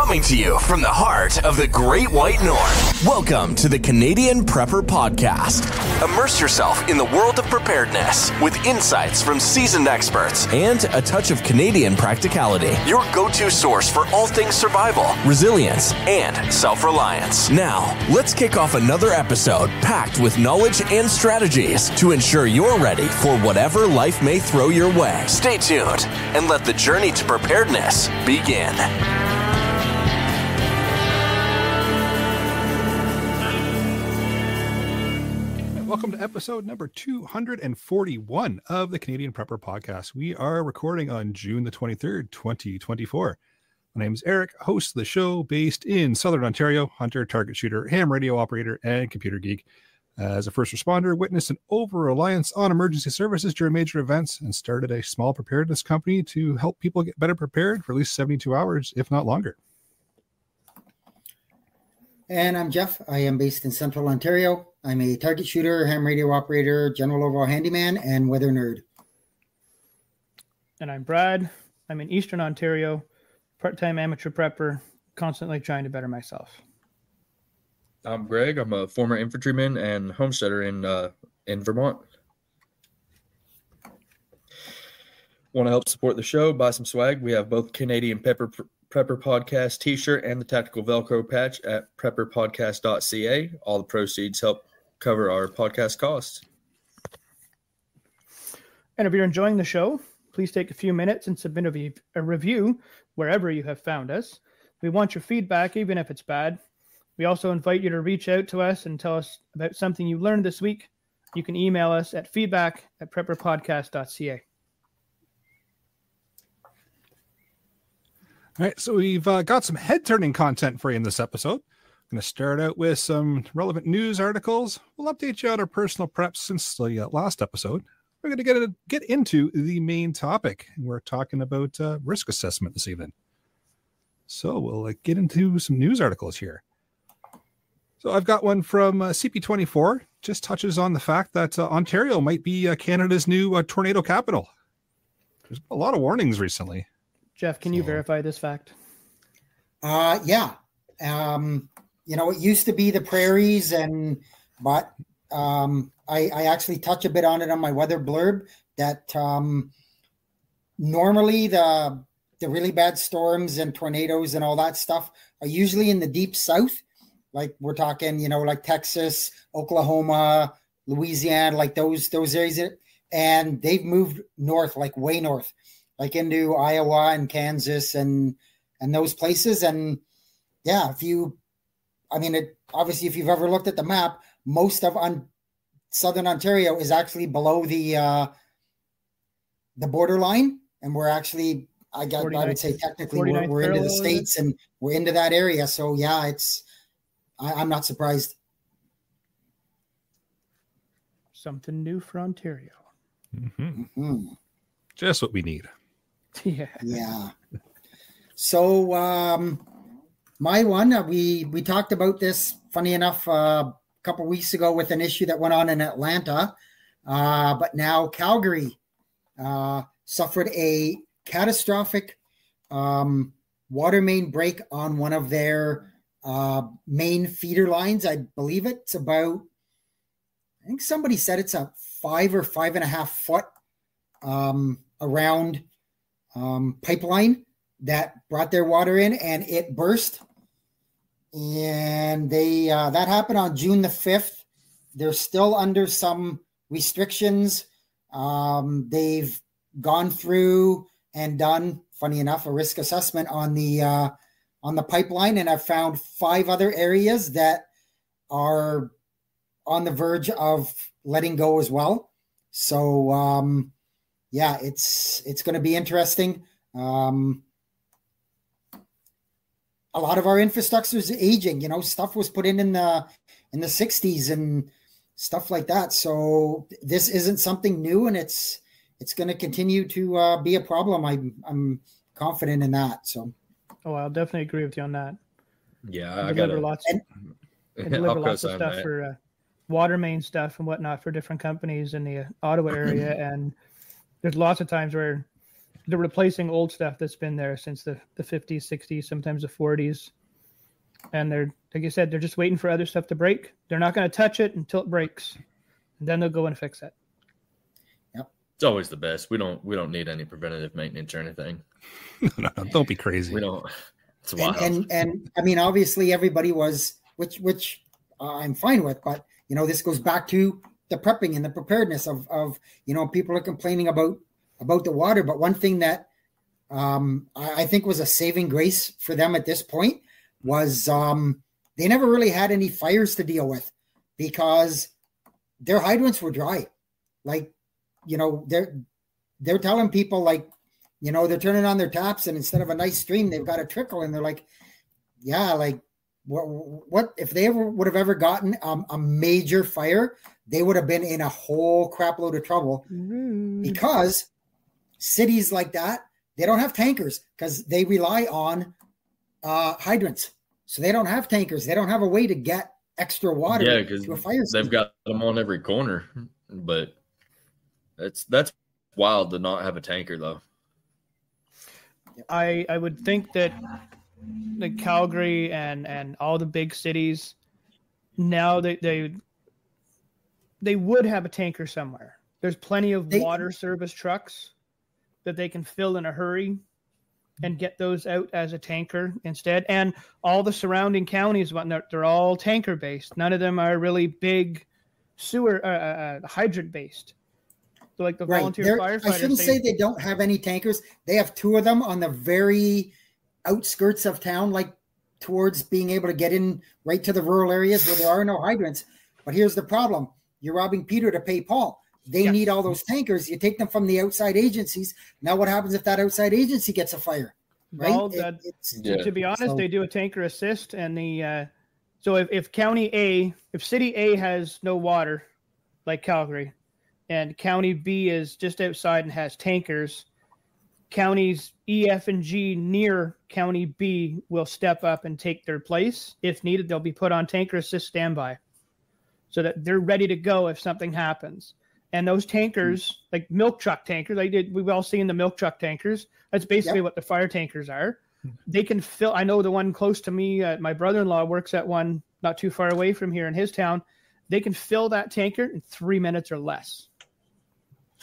Coming to you from the heart of the Great White North. Welcome to the Canadian Prepper Podcast. Immerse yourself in the world of preparedness with insights from seasoned experts and a touch of Canadian practicality. Your go-to source for all things survival, resilience, and self-reliance. Now, let's kick off another episode packed with knowledge and strategies to ensure you're ready for whatever life may throw your way. Stay tuned and let the journey to preparedness begin. Welcome to episode number 241 of the Canadian Prepper Podcast. We are recording on June the 23rd, 2024. My name is Eric, host of the show based in Southern Ontario, hunter, target shooter, ham radio operator, and computer geek. As a first responder, witnessed an over-reliance on emergency services during major events and started a small preparedness company to help people get better prepared for at least 72 hours, if not longer. And I'm Jeff. I am based in Central Ontario. I'm a target shooter, ham radio operator, general overall handyman, and weather nerd. And I'm Brad. I'm in Eastern Ontario, part-time amateur prepper, constantly trying to better myself. I'm Greg. I'm a former infantryman and homesteader in Vermont. Want to help support the show? Buy some swag. We have both Canadian Prepper Podcast t-shirt and the tactical Velcro patch at prepperpodcast.ca. All the proceeds help cover our podcast costs. And if you're enjoying the show, please take a few minutes and submit a review wherever you have found us. We want your feedback, even if it's bad. We also invite you to reach out to us and tell us about something you learned this week. You can email us at feedback@prepperpodcast.ca. All right, so we've got some head-turning content for you in this episode. I'm going to start out with some relevant news articles. We'll update you on our personal preps since the last episode. We're going to get into the main topic. We're talking about risk assessment this evening. So we'll get into some news articles here. So I've got one from CP24. Just touches on the fact that Ontario might be Canada's new tornado capital. There's a lot of warnings recently. Jeff, can you verify this fact? Yeah. It used to be the prairies, but I actually touch a bit on it on my weather blurb that normally the really bad storms and tornadoes and all that stuff are usually in the deep south. Like we're talking, like Texas, Oklahoma, Louisiana, like those areas. And they've moved north, like way north, like into Iowa and Kansas and those places. And yeah, obviously if you've ever looked at the map, most of Southern Ontario is actually below the borderline. And we're actually, I would say technically we're into the States and we're into that area. So yeah, I'm not surprised. Something new for Ontario. Mm-hmm. Mm-hmm. Just what we need. Yeah. Yeah. So my one, we talked about this, funny enough, a couple of weeks ago with an issue that went on in Atlanta. But now Calgary suffered a catastrophic water main break on one of their main feeder lines. I believe it's about, I think somebody said it's a 5 or 5.5 foot around pipeline that brought their water in, and it burst. And that happened on June the 5th. They're still under some restrictions. They've gone through and done, funny enough, a risk assessment on the pipeline, and I've found 5 other areas that are on the verge of letting go as well. So yeah, it's going to be interesting. A lot of our infrastructure is aging. Stuff was put in the 60s and stuff like that. So this isn't something new, and it's going to continue to be a problem. I'm confident in that. So. Oh, I'll definitely agree with you on that. Yeah, I deliver lots of stuff for water main stuff and whatnot for different companies in the Ottawa area, and there's lots of times where they're replacing old stuff that's been there since the 50s, 60s, sometimes the 40s. And they're, like you said, they're just waiting for other stuff to break. They're not going to touch it until it breaks. And then they'll go and fix it. Yep. It's always the best. We don't need any preventative maintenance or anything. No, don't be crazy. We don't. It's wild. And I mean, obviously everybody was, which I'm fine with, but this goes back to the prepping and the preparedness of people are complaining about the water. But one thing that I think was a saving grace for them at this point was they never really had any fires to deal with because their hydrants were dry. Like, they're telling people like, they're turning on their taps and instead of a nice stream, they've got a trickle and they're like, yeah, like what if they would have ever gotten a major fire, they would have been in a whole crap load of trouble because cities like that, they don't have tankers because they rely on hydrants. So they don't have tankers. They don't have a way to get extra water to a fire station. They've got them on every corner, but that's wild to not have a tanker though. I would think that the Calgary and all the big cities now they would have a tanker somewhere. There's plenty of water service trucks that they can fill in a hurry and get those out as a tanker instead. And all the surrounding counties, they're all tanker based. None of them are really big sewer hydrant based. So like the volunteer firefighters. I shouldn't say they don't have any tankers. They have 2 of them on the very outskirts of town, like towards being able to get in right to the rural areas where there are no hydrants. But here's the problem. You're robbing Peter to pay Paul. They need all those tankers. You take them from the outside agencies. Now what happens if that outside agency gets a fire? Right? Well, to be honest, they do a tanker assist. And so if County A, if City A has no water, like Calgary, and County B is just outside and has tankers, counties E, F, and G near County B will step up and take their place. If needed, they'll be put on tanker assist standby so that they're ready to go if something happens. And those tankers, like milk truck tankers, we've all seen the milk truck tankers. That's basically what the fire tankers are. They can fill. I know the one close to me, my brother-in-law works at one not too far away from here in his town. They can fill that tanker in 3 minutes or less.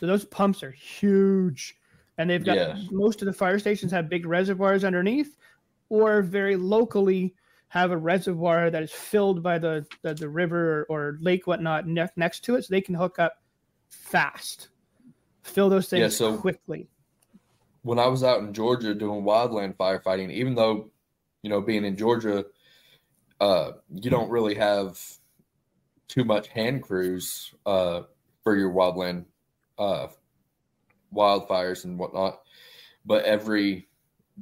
So those pumps are huge. And they've got most of the fire stations have big reservoirs underneath or very locally have a reservoir that is filled by the river or lake, whatnot, next to it. So they can hook up fast, fill those things quickly. When I was out in Georgia doing wildland firefighting, even though, being in Georgia, you don't really have too much hand crews for your wildland wildfires and whatnot, but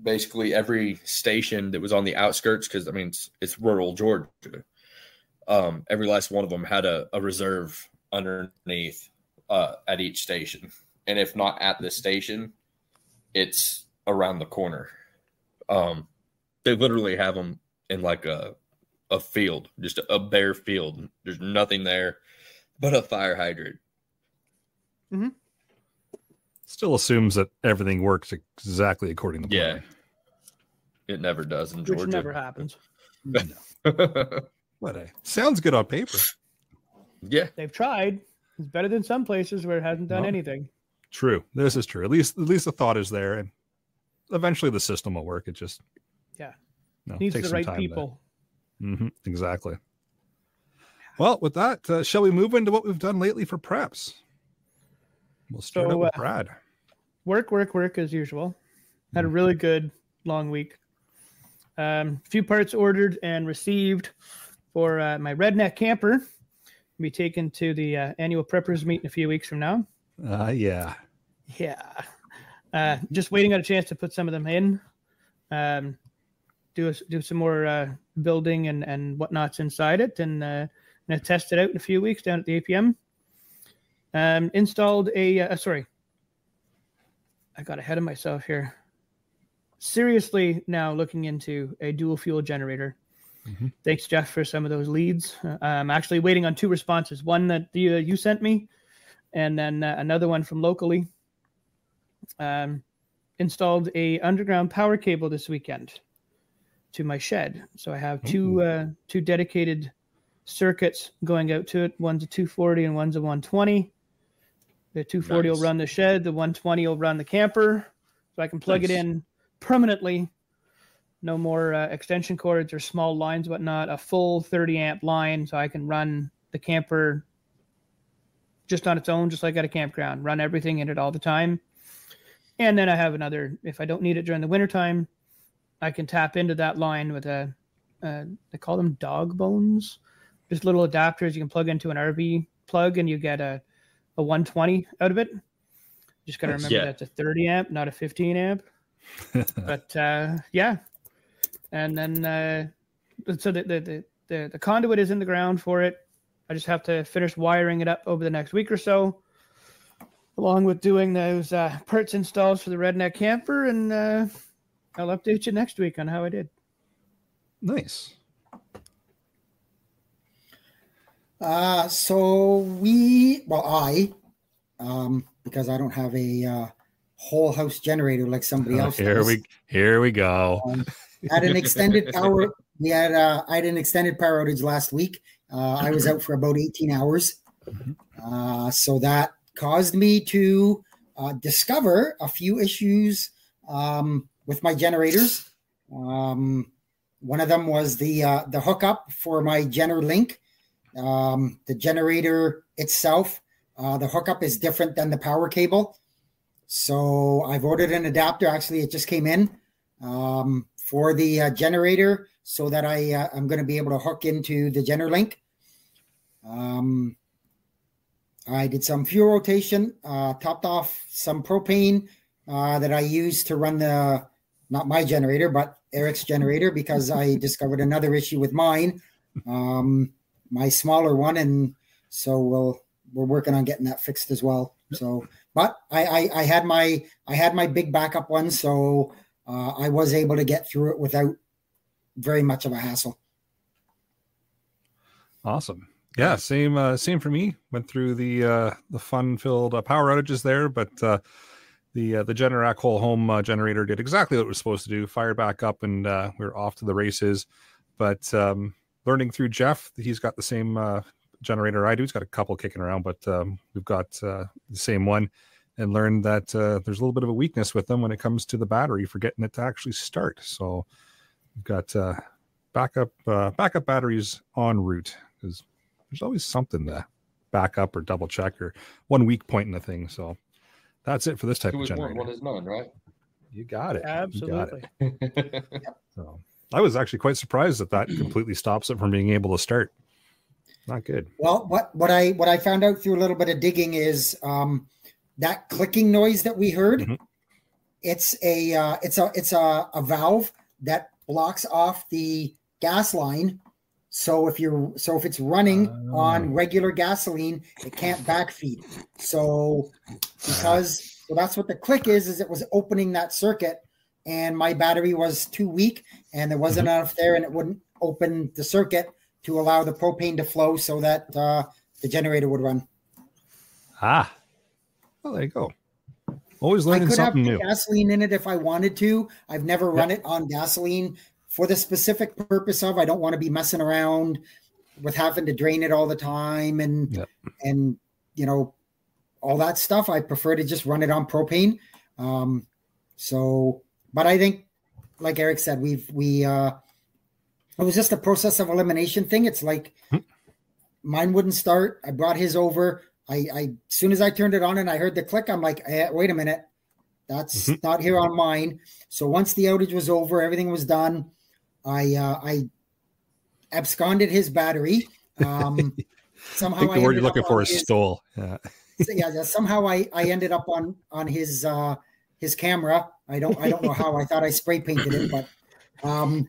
basically every station that was on the outskirts, because it's rural Georgia, every last one of them had a reserve underneath at each station, and if not at the station, it's around the corner. They literally have them in like a field, just a bare field. There's nothing there but a fire hydrant. Mm-hmm. Still assumes that everything works exactly according to plan. It never does in Georgia. Which never happens. No. But sounds good on paper. Yeah. They've tried. It's better than some places where it hasn't done anything. True. This is true. At least the thought is there, and eventually the system will work. It just needs the right people. Exactly. Well, with that, shall we move into what we've done lately for preps? We'll start out with Brad. Work as usual. Had a really good long week. Few parts ordered and received for my redneck camper. Be taken to the annual preppers meet in a few weeks from now. Yeah. Just waiting on a chance to put some of them in. Do some more building and whatnots inside it, and test it out in a few weeks down at the APM. Installed sorry, I got ahead of myself here. Seriously, now looking into a dual fuel generator. Thanks, Jeff, for some of those leads. I'm actually waiting on 2 responses. One that you sent me, and then another one from locally. installed a underground power cable this weekend to my shed. So I have two dedicated circuits going out to it. One's a 240 and one's a 120. The 240 will run the shed. The 120 will run the camper. So I can plug it in permanently. No more extension cords or small lines, whatnot. A full 30 amp line, so I can run the camper just on its own, just like at a campground. Run everything in it all the time. And then I have another, if I don't need it during the wintertime, I can tap into that line with they call them dog bones. Just little adapters you can plug into an RV plug, and you get a 120 out of it. Just got to remember that's a 30 amp, not a 15 amp. But yeah. And then so the conduit is in the ground for it. I just have to finish wiring it up over the next week or so, along with doing those parts installs for the redneck camper, and I'll update you next week on how I did. Nice. So I, because I don't have a whole house generator like somebody else does. Here we go. Had an extended power. I had an extended power outage last week. I was out for about 18 hours. So that caused me to discover a few issues with my generators. One of them was the hookup for my GenerLink. The generator itself, the hookup is different than the power cable. So I've ordered an adapter. Actually, it just came in for the generator, so that I'm going to be able to hook into the GenerLink. I did some fuel rotation, topped off some propane that I used to run not my generator, but Eric's generator, because I discovered another issue with mine, my smaller one. And so we're working on getting that fixed as well. So, but I had my big backup one. So I was able to get through it without very much of a hassle. Awesome. Yeah, same for me. Went through the fun-filled power outages there, but the Generac whole home generator did exactly what it was supposed to do. Fired back up, and we were off to the races. But learning through Jeff, he's got the same generator I do. He's got a couple kicking around, but we've got the same one, and learned that there's a little bit of a weakness with them when it comes to the battery for getting it to actually start. So we've got backup batteries en route, because there's always something to back up or double check, or one weak point in the thing. So that's it for this type of generator. One is none, right? You got it. Absolutely. You got it. So I was actually quite surprised that completely stops it from being able to start. Not good. Well, what I found out through a little bit of digging is that clicking noise that we heard. Mm-hmm. It's a valve that blocks off the gas line. So if it's running on regular gasoline, it can't backfeed. So that's what the click is it was opening that circuit, and my battery was too weak, and there wasn't enough there, and it wouldn't open the circuit to allow the propane to flow so that the generator would run. Well, there you go. Always learning something new. I could have gasoline in it if I wanted to. I've never run it on gasoline for the specific purpose of, I don't want to be messing around with having to drain it all the time and all that stuff. I prefer to just run it on propane. But I think, like Eric said, it was just a process of elimination thing. It's like mine wouldn't start. I brought his over. As soon as I turned it on and I heard the click, I'm like, hey, wait a minute. That's not here on mine. So once the outage was over, everything was done. I absconded his battery. Somehow I think the word you're looking for is stole. Yeah. Somehow I ended up on his camera. I don't know how. I thought I spray painted it, but and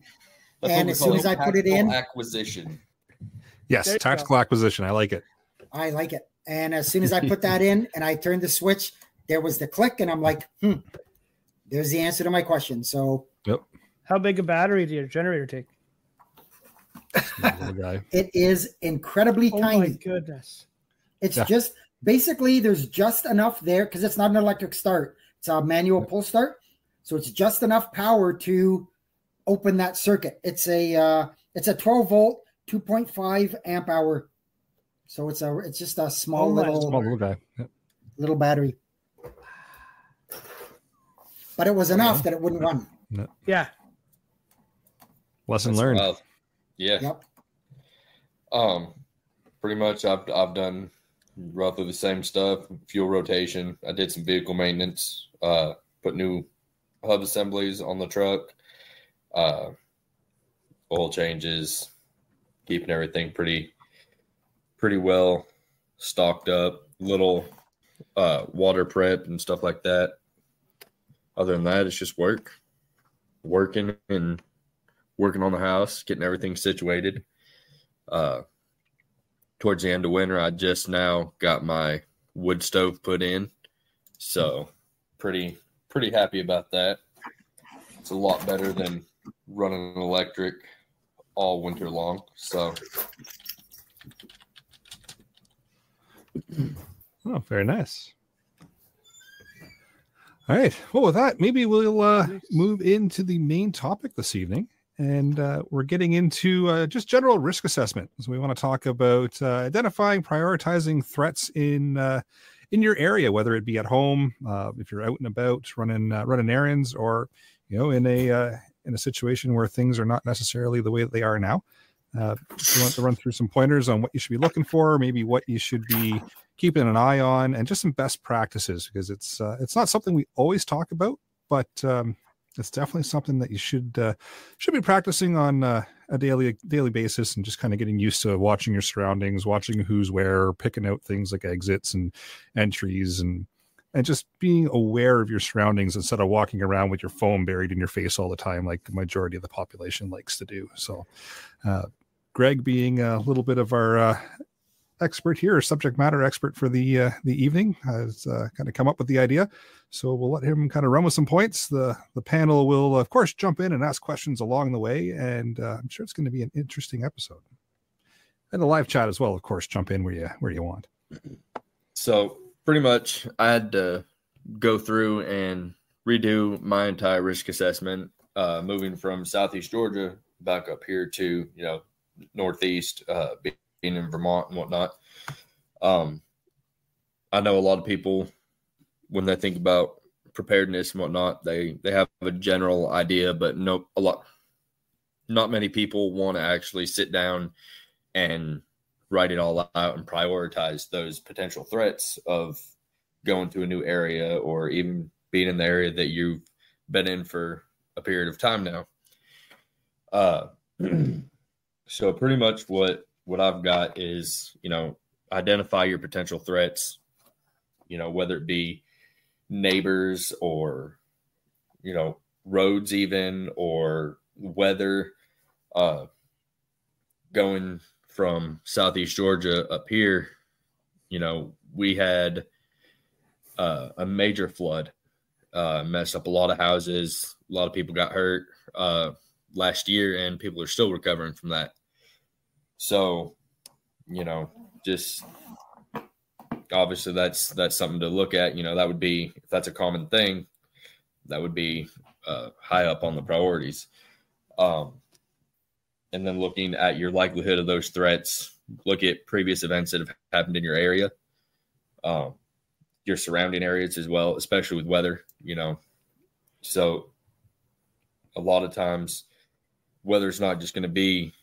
as soon as I put it in, acquisition. Yes, tactical acquisition. I like it. And as soon as I put that in and I turned the switch, there was the click, and I'm like, there's the answer to my question. So, yep. How big a battery did your generator take? It is incredibly tiny. Oh my goodness. It's just basically there's just enough there, because it's not an electric start. It's a manual pull start. So it's just enough power to open that circuit. It's a 12 volt, 2.5 amp hour. So it's just a small little guy. Yep. Little battery. But it was enough that it wouldn't run. No. Yeah. Lesson learned. Wild. Yeah. Yep. Pretty much I've done roughly the same stuff. Fuel rotation. I did some vehicle maintenance. Put new hub assemblies on the truck. Oil changes. Keeping everything pretty well stocked up. Little water prep and stuff like that. Other than that, it's just working on the house, getting everything situated. Towards the end of winter, I just now got my wood stove put in, so pretty happy about that. It's a lot better than running an electric all winter long. So, oh, very nice. All right. Well, with that, maybe we'll move into the main topic this evening. And we're getting into just general risk assessment. So we want to talk about identifying, prioritizing threats in your area, whether it be at home, if you're out and about running errands, or in a situation where things are not necessarily the way that they are now. We want to run through some pointers on what you should be looking for, maybe what you should be keeping an eye on, and just some best practices, because it's not something we always talk about, but it's definitely something that you should be practicing on a daily basis, and just kind of getting used to watching your surroundings, watching who's where, picking out things like exits and entries, and just being aware of your surroundings instead of walking around with your phone buried in your face all the time, like the majority of the population likes to do. So, Greg, being a little bit of our expert here, subject matter expert for the evening, has kind of come up with the idea. So we'll let him kind of run with some points. The panel will, of course, jump in and ask questions along the way, and I'm sure it's going to be an interesting episode. And the live chat as well, of course, jump in where you want. So pretty much I had to go through and redo my entire risk assessment, moving from Southeast Georgia back up here to, Northeast, being in Vermont and whatnot. I know a lot of people, when they think about preparedness and whatnot, they have a general idea, but not many people want to actually sit down and write it all out and prioritize those potential threats of going to a new area, or even being in the area that you've been in for a period of time now. So pretty much what I've got is, identify your potential threats, whether it be neighbors or, roads even, or weather. Going from Southeast Georgia up here, we had a major flood, messed up a lot of houses. A lot of people got hurt last year, and people are still recovering from that. So, just obviously that's something to look at. That would be, if that's a common thing, that would be high up on the priorities. And then looking at your likelihood of those threats, look at previous events that have happened in your area, your surrounding areas as well, especially with weather, So a lot of times weather's not just going to be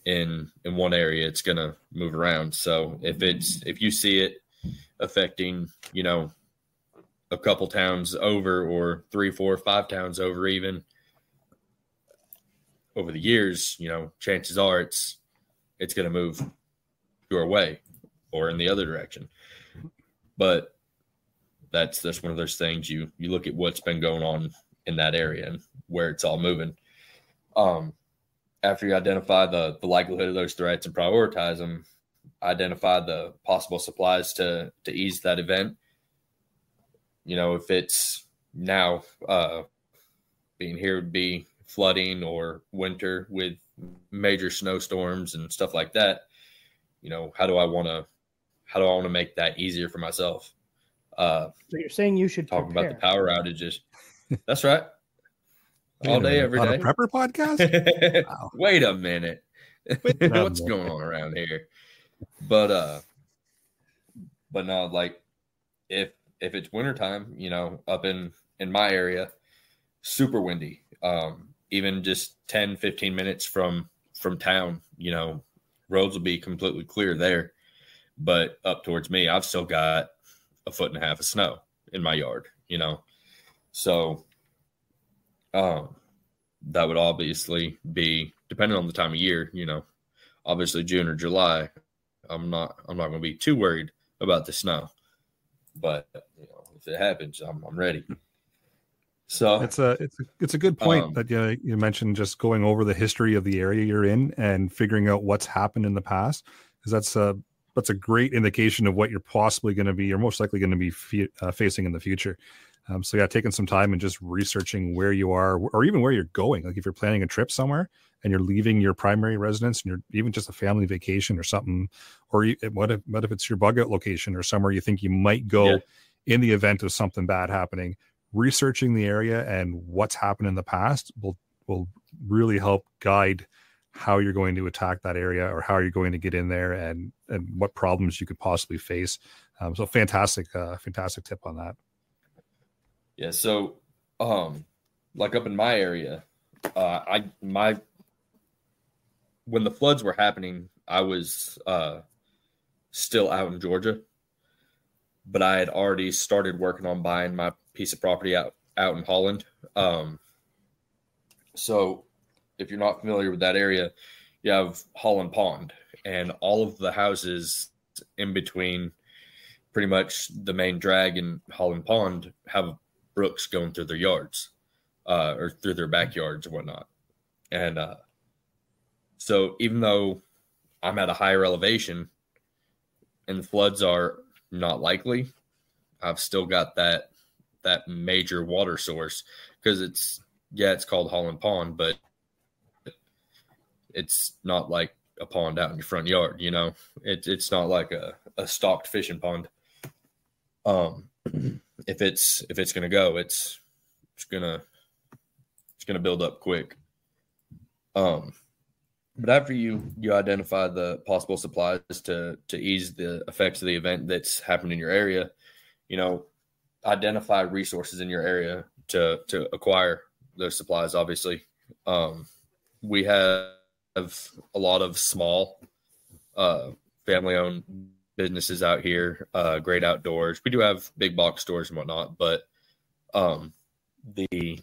in one area, it's going to move around. So if you see it affecting, a couple towns over, or 3, 4, 5 towns over, even over the years, chances are it's going to move your way or in the other direction. But that's one of those things, you look at what's been going on in that area and where it's all moving. After you identify the likelihood of those threats and prioritize them, identify the possible supplies to ease that event. If it's now being here would be flooding or winter with major snowstorms and stuff like that, how do I want to make that easier for myself? So you're saying you should talk about the power outages. That's right. All day, every day. On a prepper podcast? Wow. Wait a minute. What's going on around here? But no, like if it's wintertime, up in my area, super windy. Even just 10, 15 minutes from town, roads will be completely clear there. But up towards me, I've still got 1.5 feet of snow in my yard, So that would obviously be depending on the time of year, obviously June or July. I'm not going to be too worried about the snow, but if it happens, I'm ready. So it's a good point that you mentioned, just going over the history of the area you're in and figuring out what's happened in the past, because that's a great indication of what you're possibly going to be, or most likely going to be facing in the future. So yeah, taking some time and just researching where you are, or even where you're going. Like if you're planning a trip somewhere and you're leaving your primary residence and you're even just a family vacation or something, or what if it's your bug out location or somewhere you think you might go in the event of something bad happening. Researching the area and what's happened in the past will really help guide how you're going to attack that area, or how you're going to get in there, and what problems you could possibly face. So fantastic tip on that. Yeah. So, like up in my area, when the floods were happening, I was still out in Georgia, but I had already started working on buying my piece of property out in Holland. So if you're not familiar with that area, you have Holland Pond, and all of the houses in between pretty much the main drag and Holland Pond have brooks going through their yards, or through their backyards or whatnot. And so even though I'm at a higher elevation and the floods are not likely, I've still got that major water source, because it's called Holland Pond, but it's not like a pond out in your front yard, it's not like a stocked fishing pond. If it's going to go, it's going to build up quick. But after you identify the possible supplies to ease the effects of the event that's happened in your area, identify resources in your area to acquire those supplies. Obviously, we have a lot of small family-owned businesses out here, Great Outdoors. We do have big box stores and whatnot, but the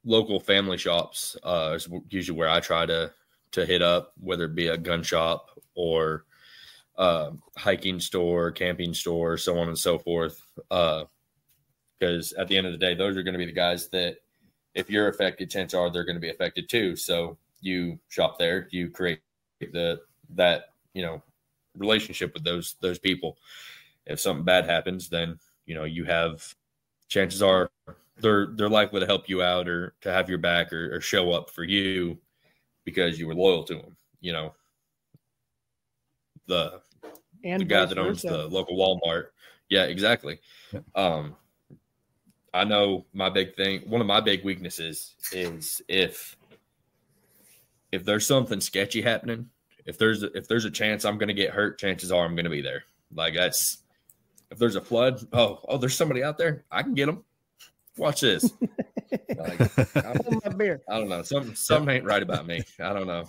local family shops is usually where I try to hit up, whether it be a gun shop or hiking store, camping store, so on and so forth. Because at the end of the day, those are going to be the guys that, if you're affected, chances are they're going to be affected too. So you shop there, you create that relationship with those people. If something bad happens, then you have, chances are they're likely to help you out, or to have your back, or show up for you because you were loyal to them. The guy that owns the local Walmart. Yeah, exactly. I know one of my big weaknesses is if there's something sketchy happening, if there's a chance I'm going to get hurt, chances are I'm going to be there. Like if there's a flood, there's somebody out there, I can get them. Watch this. I don't know. Something ain't right about me. I don't know.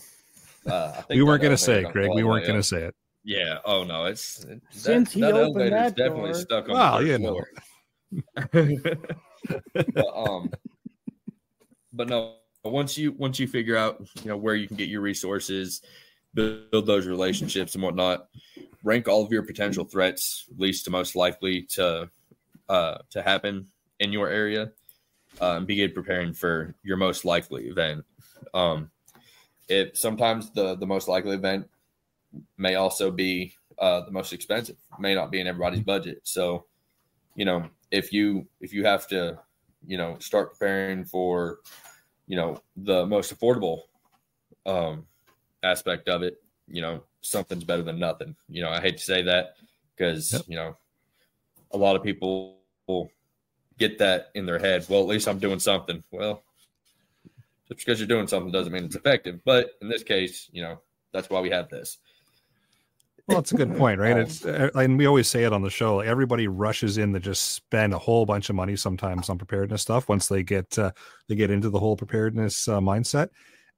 I think we weren't going to say it, Greg. We weren't going to say it. Yeah. Oh no. It's since he opened that door, definitely stuck on the floor. But no. Once you figure out where you can get your resources, build those relationships and whatnot, rank all of your potential threats least to most likely to happen in your area, and begin preparing for your most likely event. If sometimes the most likely event may also be the most expensive, may not be in everybody's budget. So, if you have to, start preparing for, the most affordable aspect of it, something's better than nothing. I hate to say that because, a lot of people get that in their head. Well, at least I'm doing something. Well, just because you're doing something doesn't mean it's effective. But in this case, that's why we have this. Well, it's a good point, right? It's and we always say it on the show. Like, everybody rushes in to just spend a whole bunch of money sometimes on preparedness stuff once they get into the whole preparedness mindset,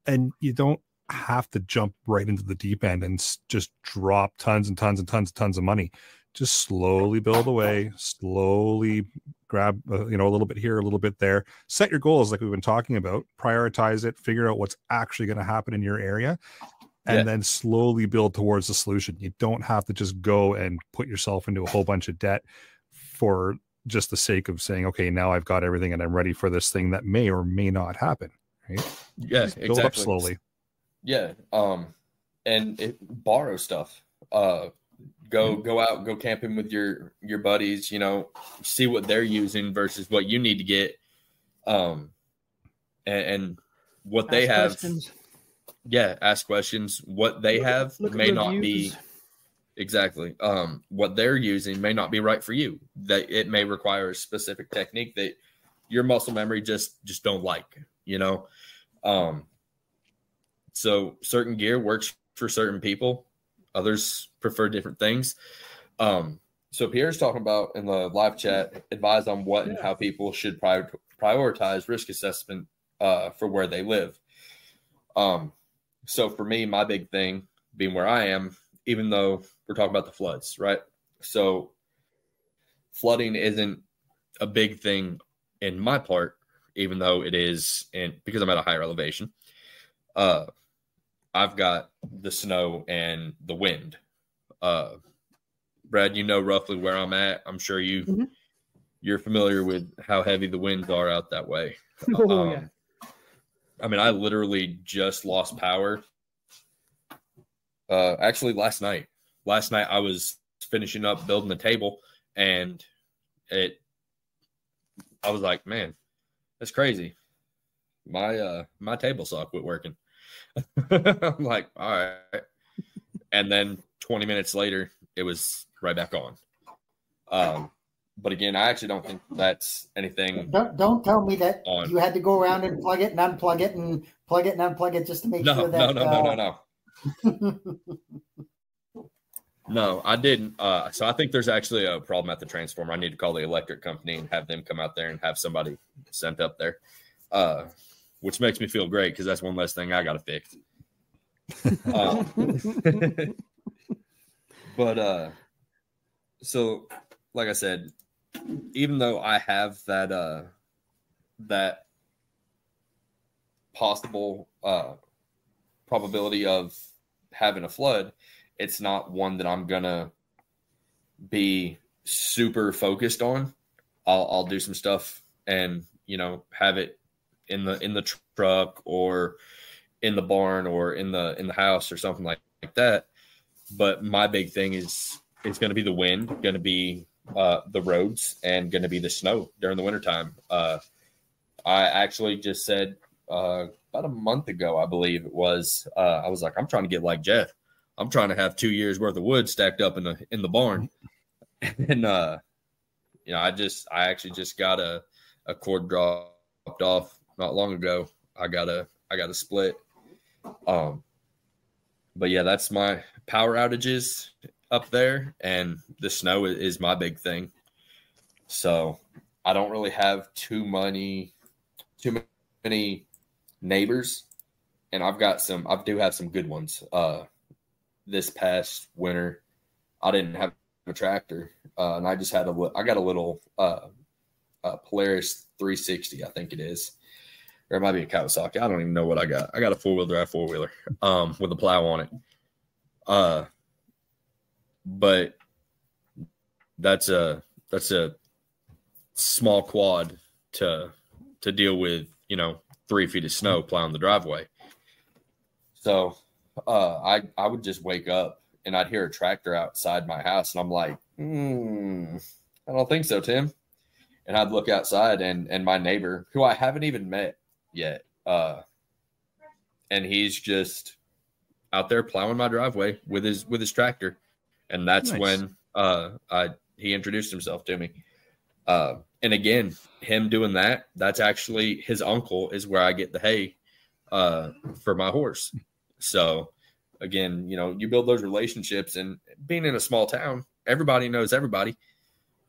and you don't have to jump right into the deep end and just drop tons and tons and tons and tons of money. Just slowly build away, slowly grab a little bit here, a little bit there. Set your goals like we've been talking about. Prioritize it. Figure out what's actually going to happen in your area. And then slowly build towards the solution. You don't have to just go and put yourself into a whole bunch of debt for just the sake of saying, okay, now I've got everything and I'm ready for this thing that may or may not happen. Right? Yeah, just build up slowly. Yeah. And borrow stuff. Go out, go camping with your buddies, see what they're using versus what you need to get. And what they have. Questions. Yeah, ask questions. What they have may not be exactly. What they're using may not be right for you. That it may require a specific technique that your muscle memory just don't like. So certain gear works for certain people. Others prefer different things. So Pierre's talking about in the live chat, advise on what and how people should prioritize risk assessment for where they live. So for me, my big thing being where I am, even though we're talking about the floods, right? So flooding isn't a big thing in my part, even though it is, and because I'm at a higher elevation. I've got the snow and the wind. Brad, roughly where I'm at. I'm sure you're familiar with how heavy the winds are out that way. Yeah. I mean, I literally just lost power. Actually, last night I was finishing up building the table, and I was like, man, that's crazy. My table saw quit working. I'm like, all right. And then 20 minutes later, it was right back on. But again, I actually don't think that's anything. Don't tell me that you had to go around and plug it and unplug it and plug it and unplug it just to make sure that. No. No, I didn't. So I think there's actually a problem at the transformer. I need to call the electric company and have them come out there and have somebody sent up there, which makes me feel great because that's one less thing I got to fix. But so like I said, even though I have that possible probability of having a flood, it's not one that I'm gonna be super focused on. I'll do some stuff and have it in the truck or in the barn or in the house or something like that. But my big thing is it's going to be the wind, going to be the roads, and going to be the snow during the wintertime. I actually just said about a month ago, I believe it was, I was like, I'm trying to get like Jeff. I'm trying to have 2 years worth of wood stacked up in the barn. And, I actually just got a cord dropped off not long ago. I got a split. But yeah, that's my power outages up there, and the snow is my big thing. So I don't really have too many neighbors, and I do have some good ones. This past winter, I didn't have a tractor, and I just had I got a little Polaris 360, I think it is. Or it might be a Kawasaki. I don't even know what I got. I got a four-wheel drive four-wheeler with a plow on it. But that's a small quad to deal with, 3 feet of snow plowing the driveway. So I would just wake up and I'd hear a tractor outside my house, and I'm like, I don't think so, Tim. And I'd look outside, and my neighbor, who I haven't even met yet, and he's just out there plowing my driveway with his tractor. And that's nice. When he introduced himself to me. And And again, him doing that, that's actually his uncle is where I get the hay for my horse. So again, you know, you build those relationships, and being in a small town, everybody knows everybody.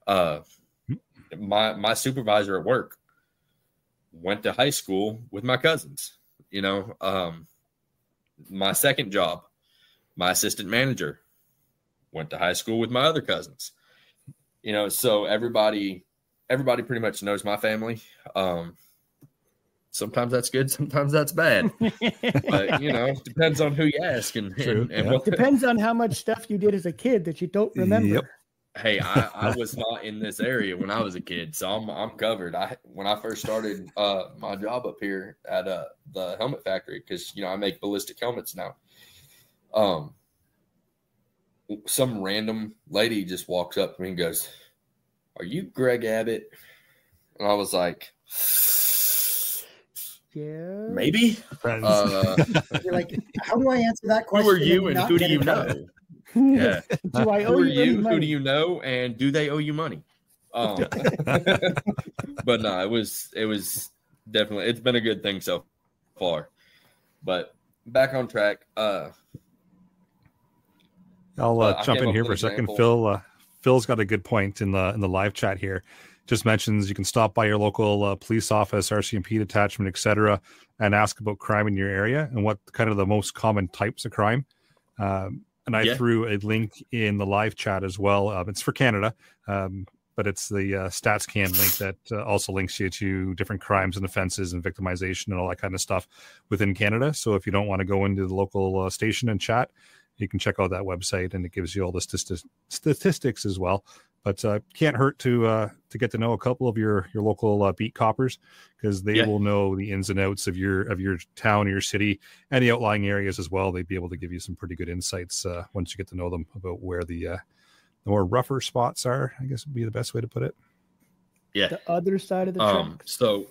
My supervisor at work went to high school with my cousins, you know. My second job, my assistant manager went to high school with my other cousins, you know, so everybody pretty much knows my family. Sometimes that's good, sometimes that's bad, but you know, depends on who you ask and what depends on how much stuff you did as a kid that you don't remember. Yep. Hey, I was not in this area when I was a kid, so I'm covered. When I first started my job up here at the helmet factory, because you know I make ballistic helmets now. Some random lady just walks up to me and goes, "Are you Greg Abbott?" And I was like, "Yeah, maybe." You're like, how do I answer that question? Who are you and who do you know? Yeah. Do I owe Who are you you? money? Who do you know? And do they owe you money? But no, it was definitely, it's been a good thing so far. But back on track. I'll jump in here for a second. Phil's got a good point in the live chat here. Just mentions you can stop by your local police office, RCMP detachment, etc., and ask about crime in your area and what kind of the most common types of crime. And I threw a link in the live chat as well. It's for Canada, but it's the StatsCan link that also links you to different crimes and offenses and victimization and all that kind of stuff within Canada. So if you don't want to go into the local station and chat, you can check out that website, and it gives you all the statistics as well. But can't hurt to get to know a couple of your local beat coppers, because they will know the ins and outs of your town or your city and the outlying areas as well. They'd be able to give you some pretty good insights once you get to know them about where the more rougher spots are, I guess would be the best way to put it. Yeah. The other side of the tracks. So,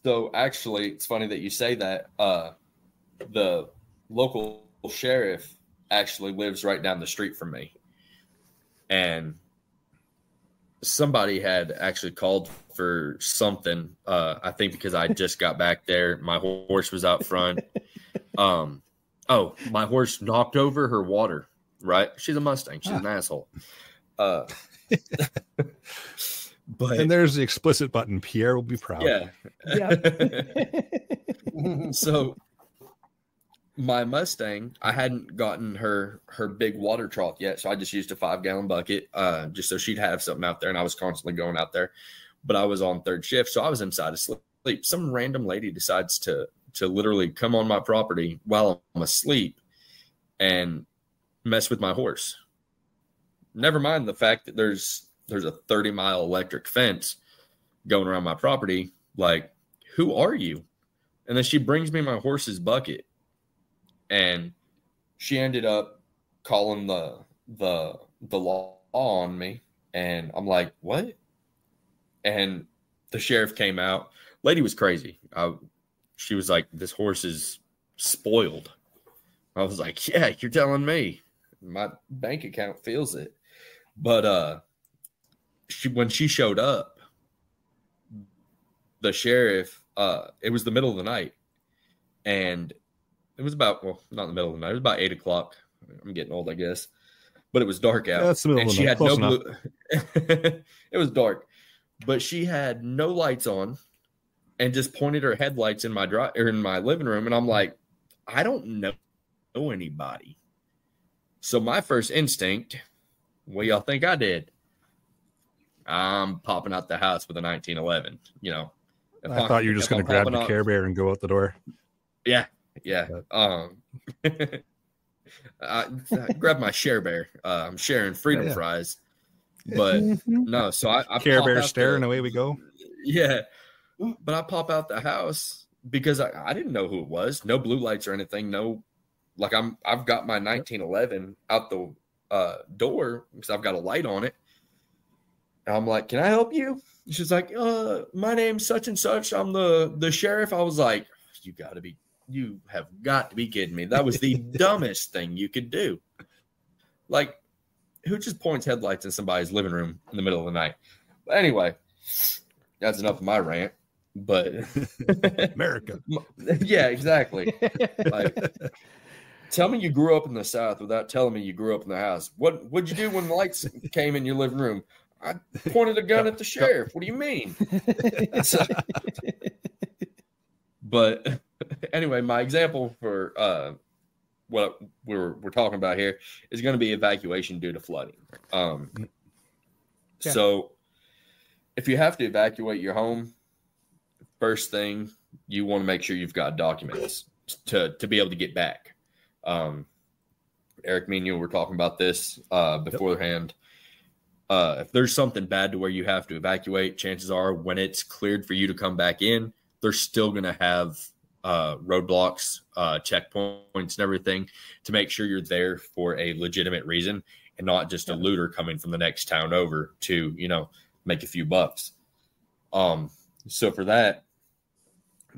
so actually, it's funny that you say that. The local sheriff actually lives right down the street from me. And somebody had actually called for something. I think because I just got back there. My horse was out front. My horse knocked over her water, right? She's a Mustang. She's an asshole. But and there's the explicit button. Pierre will be proud. Yeah. So my Mustang, I hadn't gotten her big water trough yet, so I just used a 5-gallon bucket just so she'd have something out there, and I was constantly going out there. But I was on third shift, so I was inside asleep. Some random lady decides to literally come on my property while I'm asleep and mess with my horse. Never mind the fact that there's a 30-mile electric fence going around my property. Like, who are you? And then she brings me my horse's bucket. And she ended up calling the law on me, and I'm like, what? And the sheriff came out. Lady was crazy. She was like, this horse is spoiled. I was like, yeah, you're telling me. My bank account feels it. But when she showed up, the sheriff, it was the middle of the night, and it was about, well, not in the middle of the night. It was about 8 o'clock. I'm getting old, I guess. But it was dark out. That's the middle of the night. Close enough. It was dark. But she had no lights on and just pointed her headlights in my living room. And I'm like, I don't know anybody. So my first instinct, what y'all think I did? I'm popping out the house with a 1911. You know, I thought you were just going to grab the Care Bear and go out the door. Yeah. I grabbed my Share Bear. I'm sharing Freedom Fries, but no. So I Care Bear stare, and away we go. Yeah, but I pop out the house because I didn't know who it was. No blue lights or anything. No, like I've got my 1911 out the door because I've got a light on it. And I'm like, can I help you? She's like, my name's such and such. I'm the sheriff. I was like, you have got to be kidding me. That was the dumbest thing you could do. Like, who just points headlights in somebody's living room in the middle of the night? But anyway, that's enough of my rant. But America. Yeah, exactly. Like, tell me you grew up in the South without telling me you grew up in the house. What'd you do when the lights came in your living room? I pointed a gun at the sheriff. What do you mean? But anyway, my example for what we're talking about here is going to be evacuation due to flooding. So if you have to evacuate your home, first thing you want to make sure you've got documents to be able to get back. Eric, me and you were talking about this beforehand. If there's something bad to where you have to evacuate, chances are when it's cleared for you to come back in, they're still going to have roadblocks, checkpoints, and everything to make sure you're there for a legitimate reason and not just a looter coming from the next town over to, make a few bucks. So for that,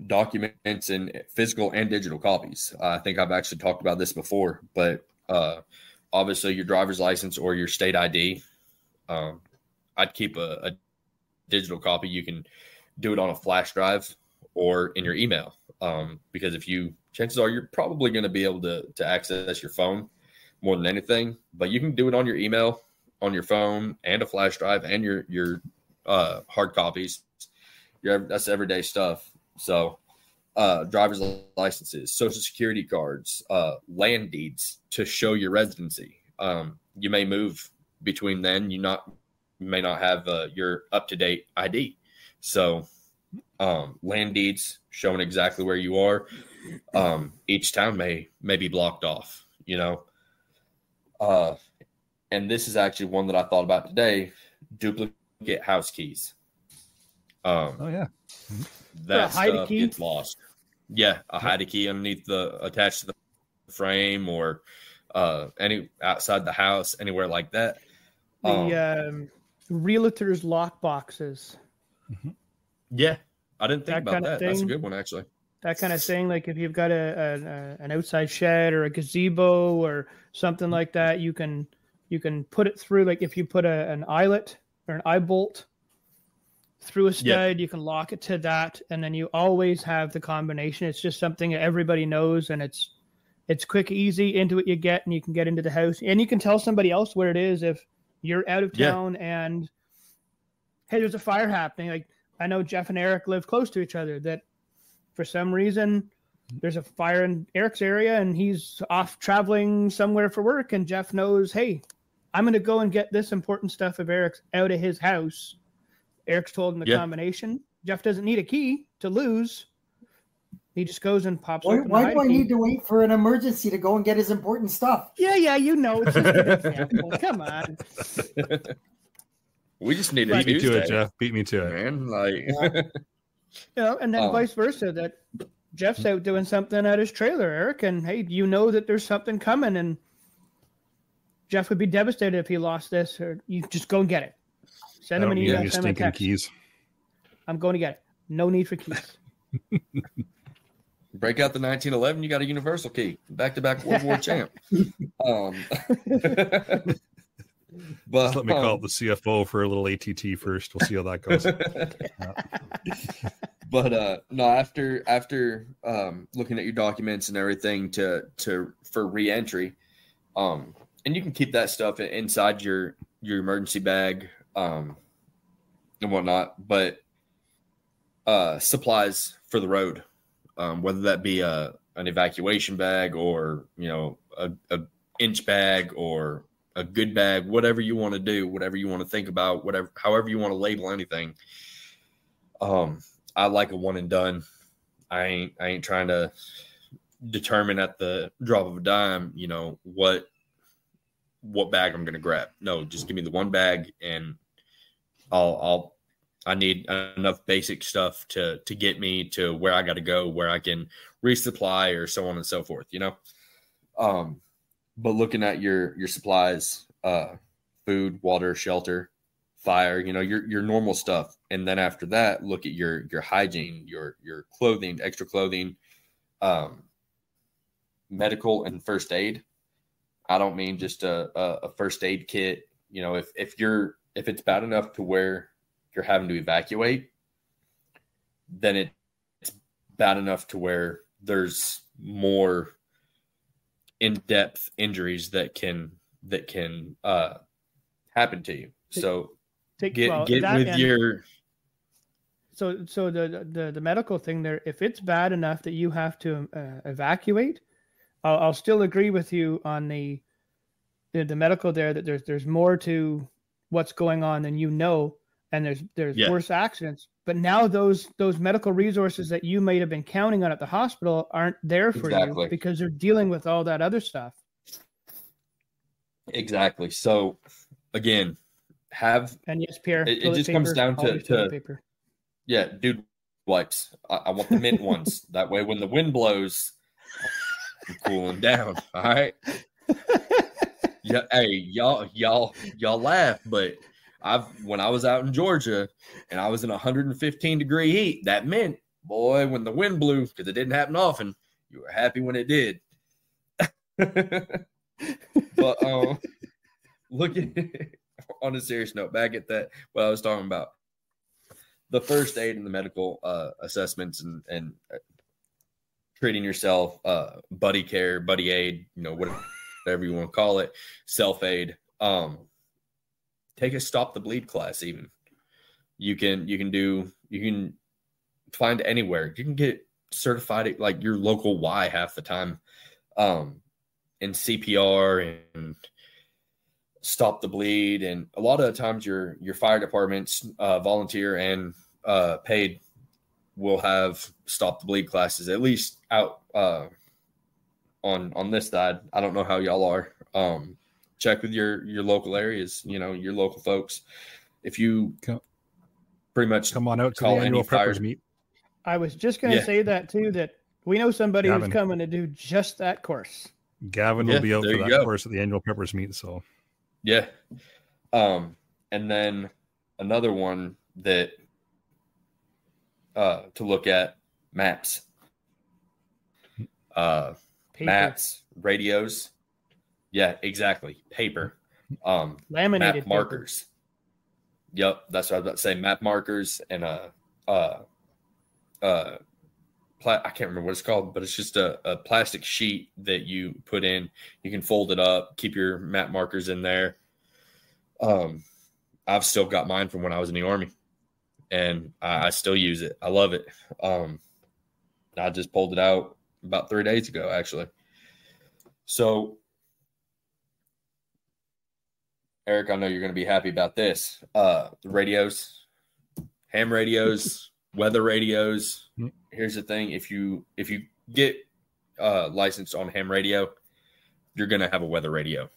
documents and physical and digital copies. I think I've actually talked about this before, but obviously your driver's license or your state ID. I'd keep a digital copy. You can do it on a flash drive or in your email, because chances are you're probably going to be able to access your phone more than anything, but you can do it on your email, on your phone, and a flash drive, and your hard copies. That's everyday stuff. So driver's licenses, social security cards, land deeds to show your residency. You may move between then. You may not have your up-to-date ID. So land deeds showing exactly where you are. Each town may be blocked off, and this is actually one that I thought about today: duplicate house keys. That stuff gets lost. Yeah, a hide key underneath attached to the frame, or any outside the house, anywhere like that. The realtors' lock boxes. Yeah, I didn't think about that. That's a good one, actually. That kind of thing, like if you've got an outside shed or a gazebo or something like that, you can put it through. Like if you put an eyelet or an eye bolt through a stud, you can lock it to that, and then you always have the combination. It's just something that everybody knows, and it's quick, easy. Into it you get, and you can get into the house, and you can tell somebody else where it is if you're out of town and hey, there's a fire happening. Like I know Jeff and Eric live close to each other. That for some reason there's a fire in Eric's area, and he's off traveling somewhere for work, and Jeff knows, hey, I'm going to go and get this important stuff of Eric's out of his house. Eric's told him the combination. Jeff doesn't need a key to lose. He just goes and pops open. Why do I need to wait for an emergency to go and get his important stuff? Yeah, it's just an example. Come on. We just need to beat me to it, Jeff. Beat me to it, man. Like, and then vice versa. That Jeff's out doing something at his trailer, Eric, and hey, that there's something coming, and Jeff would be devastated if he lost this. Or you just go and get it. Send him an email. Send him a text. Keys. I'm going to get it. No need for keys. Break out the 1911. You got a universal key. Back-to-back World War champ. But just let me call up the CFO for a little ATT first. We'll see how that goes. But no, after looking at your documents and everything for re-entry, and you can keep that stuff inside your emergency bag and whatnot, but supplies for the road, whether that be an evacuation bag or a inch bag or a good bag, whatever you want to do, whatever you want to think about, however you want to label anything. I like a one and done. I ain't trying to determine at the drop of a dime, what bag I'm going to grab. No, just give me the one bag, and I need enough basic stuff to get me to where I got to go, where I can resupply or so on and so forth, But looking at your supplies, food, water, shelter, fire, your normal stuff. And then after that, look at your hygiene, your clothing, extra clothing, medical and first aid. I don't mean just a first aid kit. If it's bad enough to where you're having to evacuate, then it's bad enough to where there's more in-depth injuries that can happen to you. So get with your. So the medical thing there, if it's bad enough that you have to evacuate, I'll still agree with you on the medical there, that there's more to what's going on than and there's worse accidents. But now those medical resources that you might have been counting on at the hospital aren't there for you because they're dealing with all that other stuff. Exactly. So again, yes, Pierre, it just comes down to paper. Yeah, dude wipes. I want the mint ones. That way when the wind blows, I'm cooling down. All right. Yeah, hey, y'all laugh, but when I was out in Georgia and I was in 115-degree heat, that mint, boy, when the wind blew, because it didn't happen often, you were happy when it did. But look at on a serious note, back at that, what I was talking about, the first aid and the medical assessments and treating yourself, buddy care, buddy aid, whatever you want to call it, self-aid. Take a stop the bleed class. Even you can find anywhere. You can get certified at like your local Y half the time, in CPR and stop the bleed. And a lot of the times your fire departments, volunteer and paid, will have stop the bleed classes, at least out on this side. I don't know how y'all are. Check with your local areas, your local folks. If you pretty much come on out to the annual preppers meet. I was just going to say that too, that we know somebody who's coming to do just that course. Gavin will be out for that course at the annual preppers meet. So yeah. And then another one that to look at, maps. Maps, radios. Yeah, exactly. Paper. Laminated map markers. Yep, that's what I was about to say. Map markers and I can't remember what it's called, but it's just a plastic sheet that you put in. You can fold it up, keep your map markers in there. I've still got mine from when I was in the Army, and I still use it. I love it. I just pulled it out about 3 days ago, actually. So, Eric, I know you're going to be happy about this. The radios, ham radios, weather radios. Here's the thing. If you get licensed on ham radio, you're going to have a weather radio.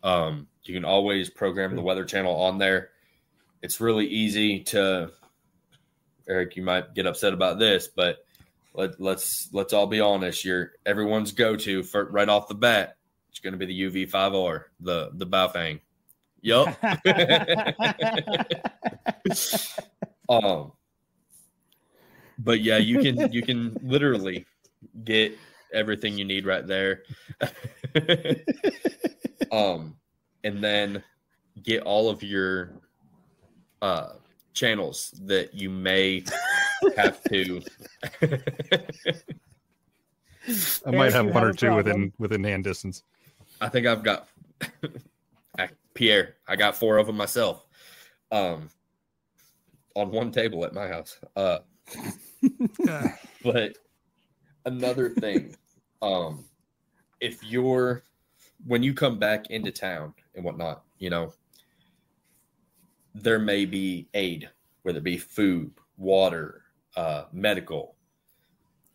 You can always program the weather channel on there. It's really easy to, Eric, you might get upset about this, but let's all be honest. Everyone's go-to for right off the bat, it's going to be the UV5R, the Baofeng. Yup. But yeah, you can literally get everything you need right there. And then get all of your channels that you may have to. I might have one or two within hand distance. I think I've got Pierre. I got 4 of them myself, on one table at my house. But another thing, when you come back into town and whatnot, there may be aid, whether it be food, water, medical.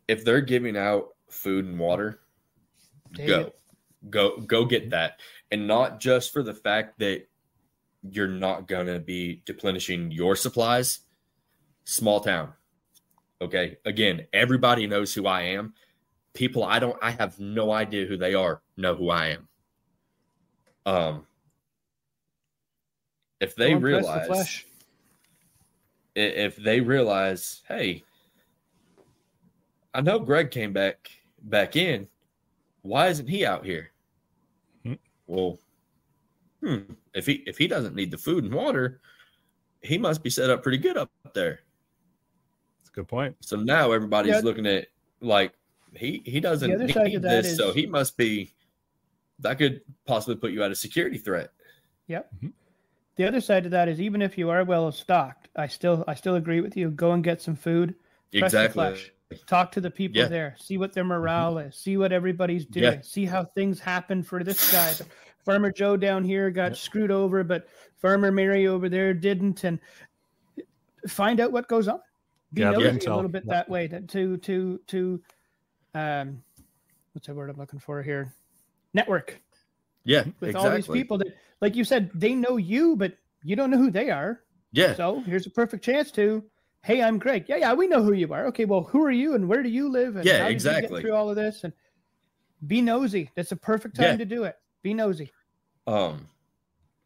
If they're giving out food and water, go get that. And not just for the fact that you're not going to be replenishing your supplies. Small town. Okay. Again, everybody knows who I am. People I have no idea who they are, know who I am. If they realize, hey, I know Greg came back in. Why isn't he out here? Well, if he doesn't need the food and water, he must be set up pretty good up there. That's a good point. So now everybody's looking at like he doesn't need this, so he must be, that could possibly put you at a security threat. Yep. Mm-hmm. The other side of that is, even if you are well stocked, I still agree with you. Go and get some food. Exactly. Talk to the people there. See what their morale is. See what everybody's doing. Yeah. See how things happen for this guy. Farmer Joe down here got screwed over, but Farmer Mary over there didn't. And find out what goes on. Be nosy a little bit that way. To what's the word I'm looking for here? Network. Yeah, with all these people that, like you said, they know you, but you don't know who they are. Yeah. So here's a perfect chance to, hey, I'm Greg. Yeah, we know who you are. Okay, well, who are you and where do you live? And how did you get through all of this? And be nosy. That's a perfect time to do it. Be nosy.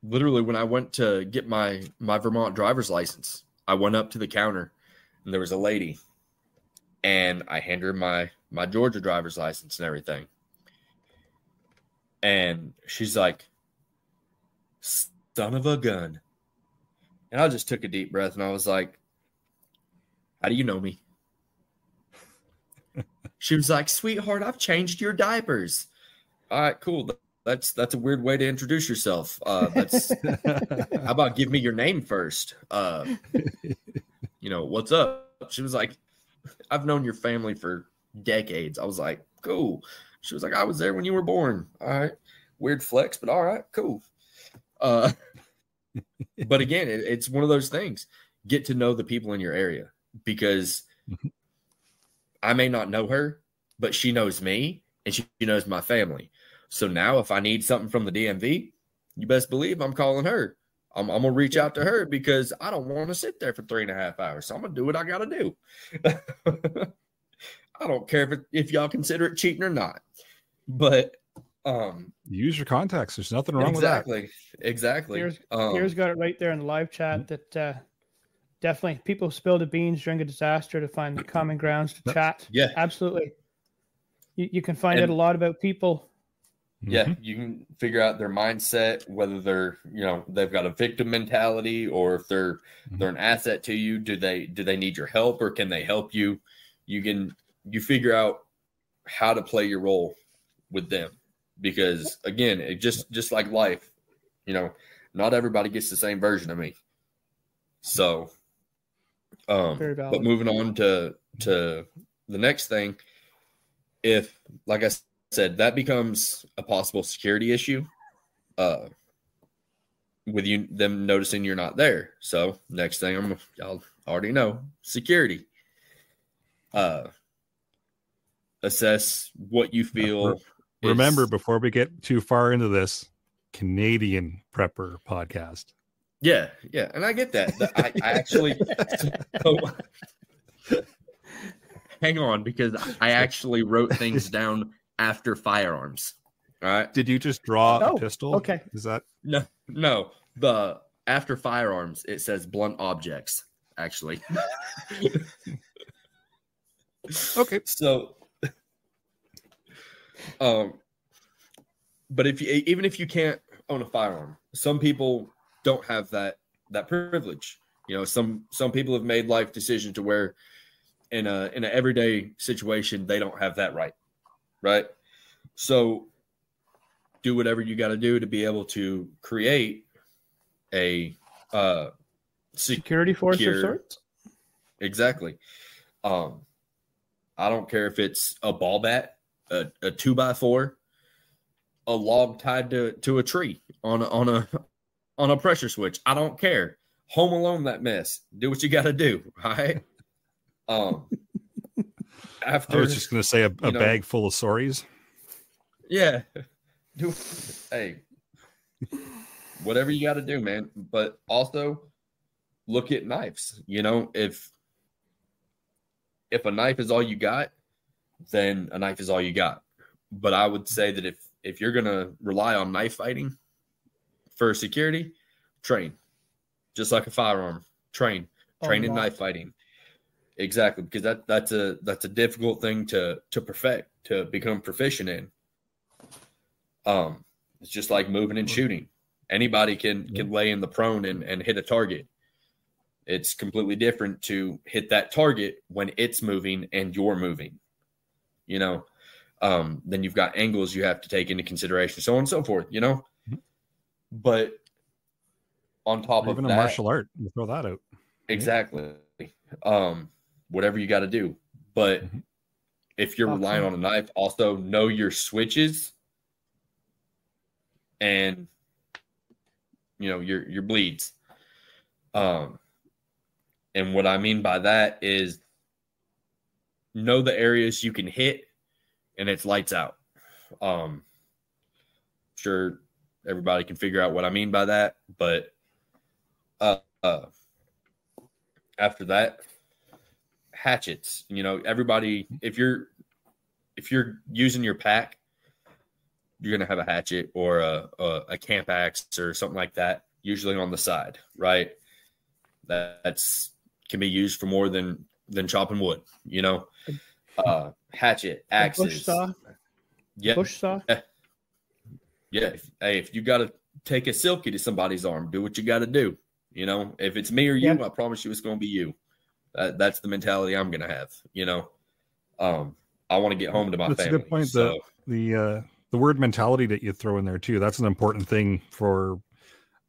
Literally, when I went to get my Vermont driver's license, I went up to the counter and there was a lady, and I handed her my Georgia driver's license and everything. And she's like, son of a gun. And I just took a deep breath and I was like, how do you know me? She was like, sweetheart, I've changed your diapers. All right, cool. That's a weird way to introduce yourself. How about give me your name first? What's up? She was like, I've known your family for decades. I was like, cool. She was like, I was there when you were born. All right. Weird flex, but all right, cool. But again, it's one of those things. Get to know the people in your area, because I may not know her, but she knows me and she knows my family. So now if I need something from the DMV, you best believe I'm calling her. I'm going to reach out to her, because I don't want to sit there for 3.5 hours. So I'm going to do what I got to do. I don't care if y'all consider it cheating or not, but use your contacts. There's nothing wrong with that. Exactly. Here's got it right there in the live chat that definitely people spill the beans during a disaster to find the common grounds to chat. Yeah, absolutely. You can find out a lot about people. Yeah, you can figure out their mindset, whether they're, they've got a victim mentality, or if they're an asset to you. Do they need your help, or can they help you? You figure out how to play your role with them, because again, it just like life, not everybody gets the same version of me. So, but moving on to the next thing, if, like I said, that becomes a possible security issue, with them noticing you're not there. So next thing y'all already know, security. Assess what you feel. Remember, before we get too far into this, Canadian Prepper podcast. Yeah, and I get that. I actually hang on, because I actually wrote things down after firearms. All right. Did you just draw a pistol? Okay. Is that no? The after firearms, it says blunt objects. Actually. Okay. So, but even if you can't own a firearm, some people don't have that privilege. Some people have made life decisions to where in an everyday situation they don't have that right? So do whatever you got to do to be able to create a security force of sorts. Exactly. I don't care if it's a ball bat, a 2x4, a log tied to a tree on a pressure switch. I don't care. Home Alone that mess. Do what you got to do, right? After, I was just going to say a bag full of sorries. Yeah. Hey, whatever you got to do, man. But also look at knives. If a knife is all you got, then a knife is all you got. But I would say that if you're going to rely on knife fighting for security, train. Just like a firearm, train in knife fighting. Exactly, because that's a difficult thing to perfect, to become proficient in. It's just like moving and shooting. Anybody can lay in the prone and hit a target. It's completely different to hit that target when it's moving and you're moving, you know. Then you've got angles you have to take into consideration, so on and so forth, you know. Mhm. But on top Or of even that, a martial art, you throw that out. exactly. Whatever you got to do. But Mhm. if you're relying on a knife, also know your switches and, you know, your bleeds. And what I mean by that is know the areas you can hit and it's lights out. Sure, everybody can figure out what I mean by that, but after that, hatchets. You know, everybody, if you're using your pack, you're gonna have a hatchet or a camp axe or something like that, usually on the side, right? That's can be used for more than chopping wood, you know. Hatchet, axes, bush saw. yeah, Bush saw. yeah. If you got to take a silky to somebody's arm, do what you got to do. You know, if it's me or you, Yeah. I promise you, it's going to be you. That's the mentality I'm going to have. You know, I want to get home to my That's family. a good point. So, The word mentality that you throw in there too, that's an important thing for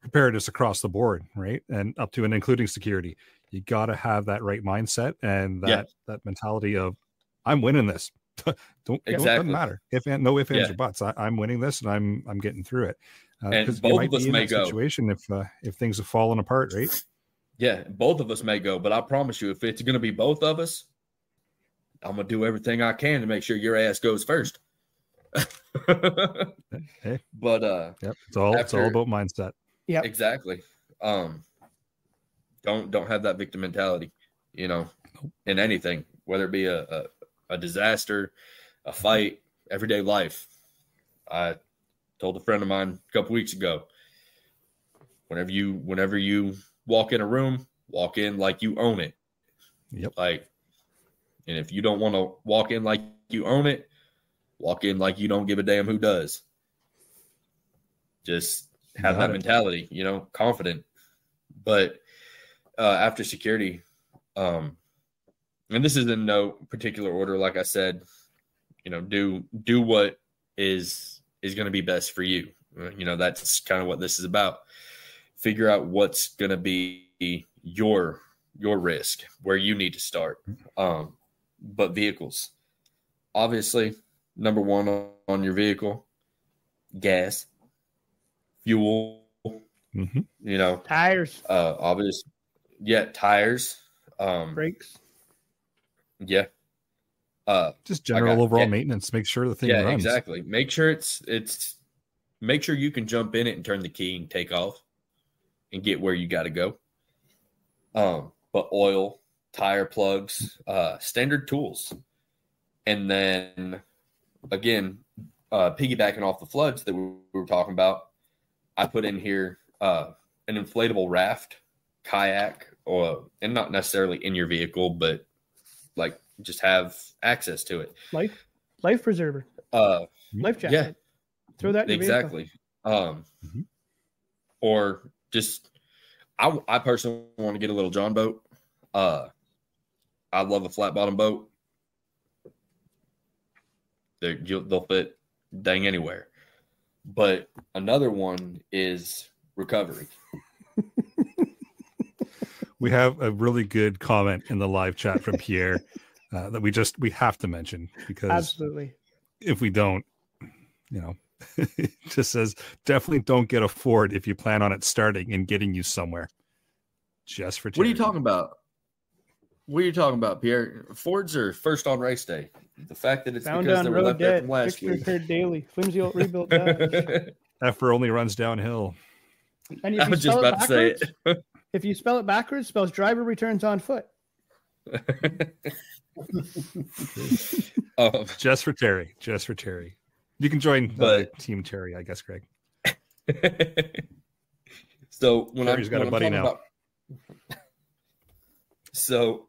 preparedness across the board, right? And up to and including security. You got to have that right mindset and that mentality of I'm winning this. Don't doesn't matter if and no ifs ands or buts. I'm winning this and I'm getting through it. And both of us may go situation if things have fallen apart, right? Yeah, both of us may go, but I promise you, if it's going to be both of us, I'm gonna do everything I can to make sure your ass goes first. Hey. But it's all about mindset. Yeah, exactly. Don't have that victim mentality, you know, in anything, whether it be a disaster, a fight, everyday life. I told a friend of mine a couple weeks ago, whenever you walk in a room, walk in like you own it. Yep. And if you don't want to walk in like you own it, walk in like you don't give a damn who does. Just have that mentality, you know, confident. But after security, and this is in no particular order, like I said, you know, do what is going to be best for you. You know, that's kind of what this is about. Figure out what's going to be your risk, where you need to start. But vehicles, obviously, number one on your vehicle, gas, fuel, you know, tires, obvious, tires, brakes, just general overall maintenance. Make sure the thing runs. Exactly. Make sure make sure you can jump in it and turn the key and take off and get where you got to go. But oil, tire plugs, standard tools. And then, again, piggybacking off the floods that we were talking about, I put in here an inflatable raft, kayak, and not necessarily in your vehicle, but like just have access to it. Life preserver. Life jacket. Yeah. Throw that in exactly. Or just, I personally want to get a little John boat. I love a flat bottom boat. They'll fit dang anywhere. But another one is recovery. We have a really good comment in the live chat from Pierre that we have to mention, because absolutely, if we don't, you know, it just says definitely don't get a Ford if you plan on it starting and getting you somewhere. Just for What are you talking about? What are you talking about, Pierre? Fords are first on race day. The fact that it's found because on they were left there from last fixed week. Repaired daily. Flimsy old rebuilt Dodge. Effer only runs downhill. And if I was just about to say it. If you spell it backwards, spells driver returns on foot. Just for Terry. You can join Team Terry, I guess, Greg. So when Terry's got a buddy now. So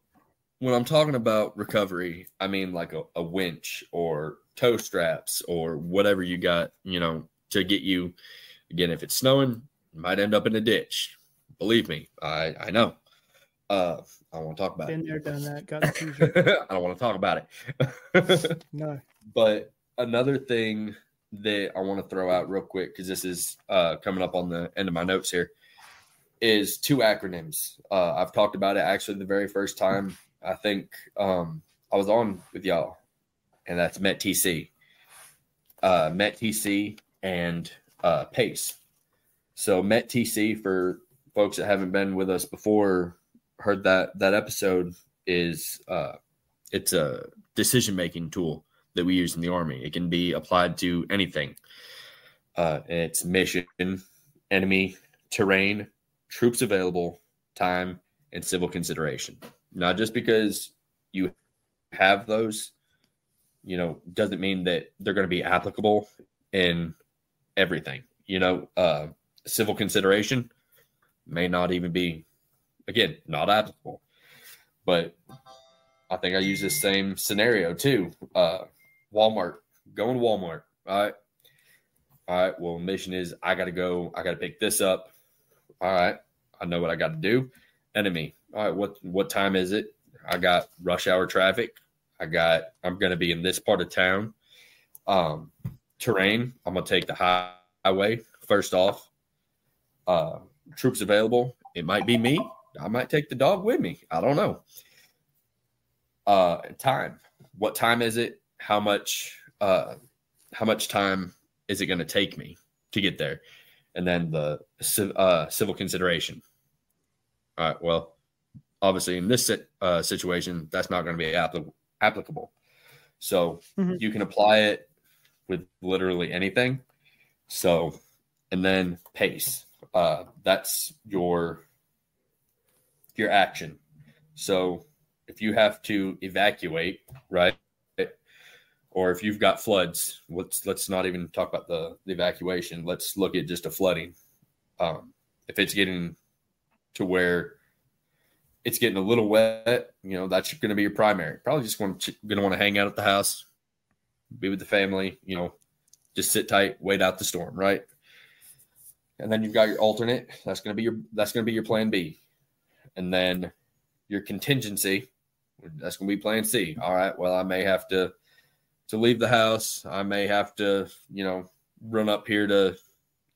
when I'm talking about recovery, I mean like a winch or tow straps or whatever you got, you know, to get you. Again, if it's snowing, you might end up in a ditch. Believe me, I know. I don't want to talk about Been it. there, done that. Got the t-shirt. I don't want to talk about it. No. But another thing that I want to throw out real quick, because this is coming up on the end of my notes here, is 2 acronyms. I've talked about it actually the very first time I think I was on with y'all, and that's METTC. METTC and PACE. So METTC, for folks that haven't been with us before, heard that episode, is it's a decision-making tool that we use in the Army. It can be applied to anything. It's mission, enemy, terrain, troops available, time, and civil consideration. Not just because you have those, doesn't mean that they're going to be applicable in everything. Civil consideration may not even be, again, not applicable. But I think I use this same scenario too. Walmart, going to Walmart. All right. Well, mission is I got to pick this up. All right. I know what I got to do. Enemy. All right. What time is it? I got rush hour traffic. I'm going to be in this part of town. Terrain. I'm going to take the highway first off. Troops available. It might be me. I might take the dog with me. I don't know. Time. What time is it? How much time is it going to take me to get there? And then the civil consideration. All right. Well, obviously in this situation, that's not going to be applicable. So you can apply it with literally anything. So, and then PACE. That's your action. So if you have to evacuate, right? Or if you've got floods, let's not even talk about the evacuation. Let's look at just a flooding. If it's getting to where it's getting a little wet, that's going to be your primary. Probably just going to want to hang out at the house, be with the family, just sit tight, wait out the storm, right? And then you've got your alternate. That's going to be your plan B. And then your contingency, that's going to be plan C. All right, well, I may have to leave the house. I may have to, run up here to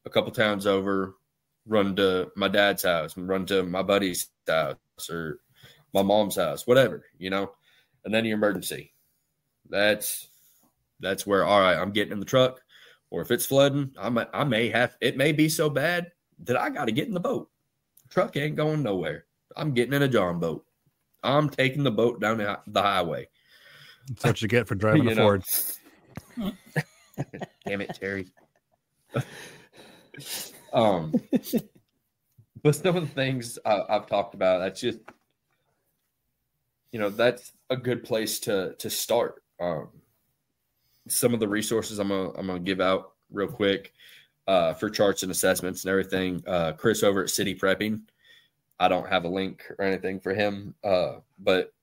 a couple towns over, run to my dad's house, run to my buddy's house or my mom's house, whatever, and then your emergency. That's where, all right, I'm getting in the truck, or if it's flooding, it may be so bad that I got to get in the boat. The truck ain't going nowhere. I'm getting in a John boat. I'm taking the boat down the highway. That's what you get for driving a Ford. Damn it, Terry. But some of the things I've talked about, that's just, that's a good place to start. Some of the resources I'm gonna give out real quick for charts and assessments and everything. Chris over at City Prepping. I don't have a link or anything for him, but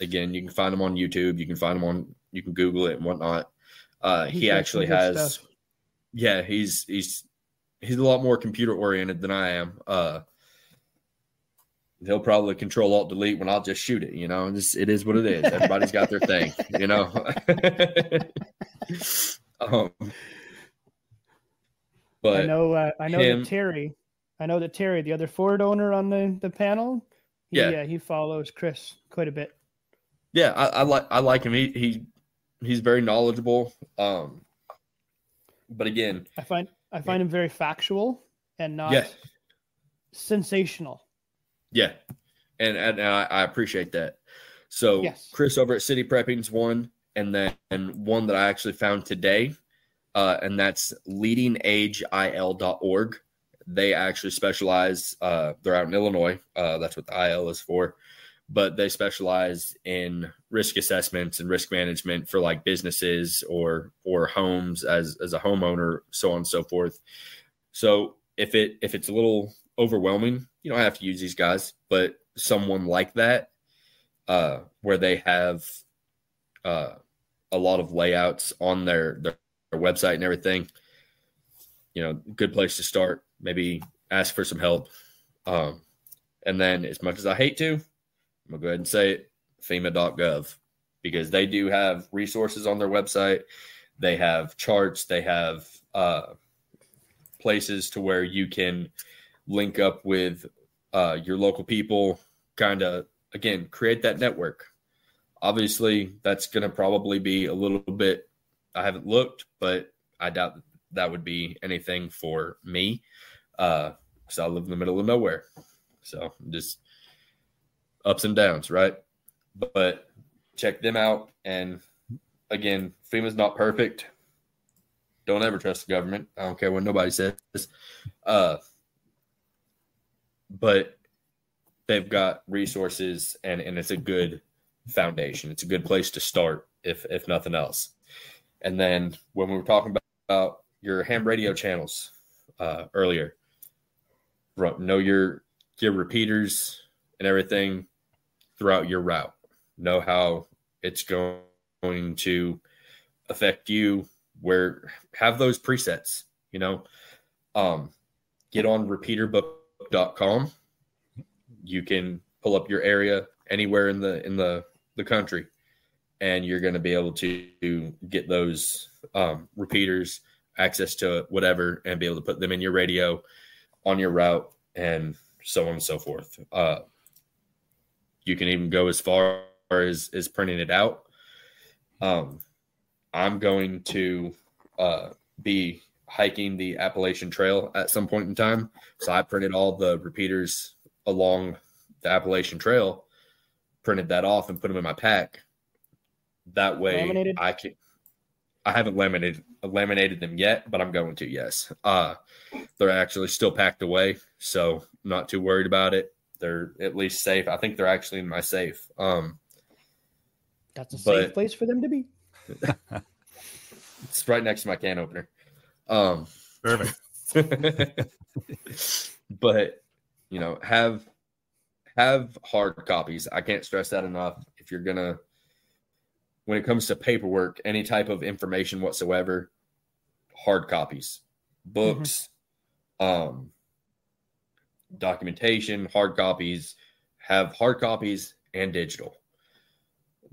again, you can find him on YouTube. You can Google it and whatnot. He actually has, stuff. Yeah, he's a lot more computer oriented than I am. He'll probably Control Alt Delete when I'll just shoot it. It is what it is. Everybody's got their thing. But I know that Terry, the other Ford owner on the panel, he follows Chris quite a bit. Yeah, I like him. He's very knowledgeable. But again, I find him very factual and not sensational. Yeah, and I appreciate that. So yes. Chris over at City Prepping's one, and then one that I actually found today, and that's leadingagil.org. They actually specialize. They're out in Illinois. That's what the IL is for. But they specialize in risk assessments and risk management for like businesses or homes as a homeowner, so on and so forth. So if it's a little overwhelming, you don't have to use these guys, but someone like that, where they have a lot of layouts on their website and everything, good place to start. Maybe ask for some help. And then, as much as I hate to, I'm going to go ahead and say it, FEMA.gov, because they do have resources on their website. They have charts. They have places to where you can link up with your local people, kind of, again, create that network. Obviously, that's going to probably be a little bit, I haven't looked, but I doubt that would be anything for me because I live in the middle of nowhere. So just ups and downs, right? But check them out. And again, FEMA's not perfect. Don't ever trust the government. I don't care what nobody says. But they've got resources, and it's a good foundation. It's a good place to start, if nothing else. And then when we were talking about your ham radio channels earlier, know your repeaters and everything throughout your route. Know how it's going to affect you. Have those presets, get on repeaterbook.com. You can pull up your area anywhere in the country, and you're going to be able to get those repeaters, access to whatever, and be able to put them in your radio on your route, and so on and so forth. You can even go as far as printing it out. I'm going to be hiking the Appalachian Trail at some point in time. So I printed all the repeaters along the Appalachian Trail, printed that off and put them in my pack. That way Laminated? I haven't laminated them yet, but I'm going to, yes. They're actually still packed away, so I'm not too worried about it. They're at least safe. I think they're actually in my safe. That's a safe place for them to be. It's right next to my can opener. Perfect. But have hard copies. I can't stress that enough. If you're gonna, when it comes to paperwork, any type of information whatsoever, hard copies, books, documentation, hard copies. Have hard copies and digital.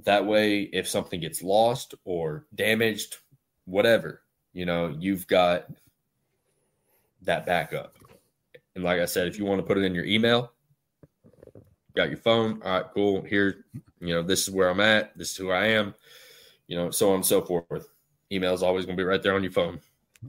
That way, if something gets lost or damaged, whatever, you've got that backup. And like I said, if you want to put it in your email, got your phone, all right, cool. Here, this is where I'm at. This is who I am, so on and so forth. Email is always going to be right there on your phone.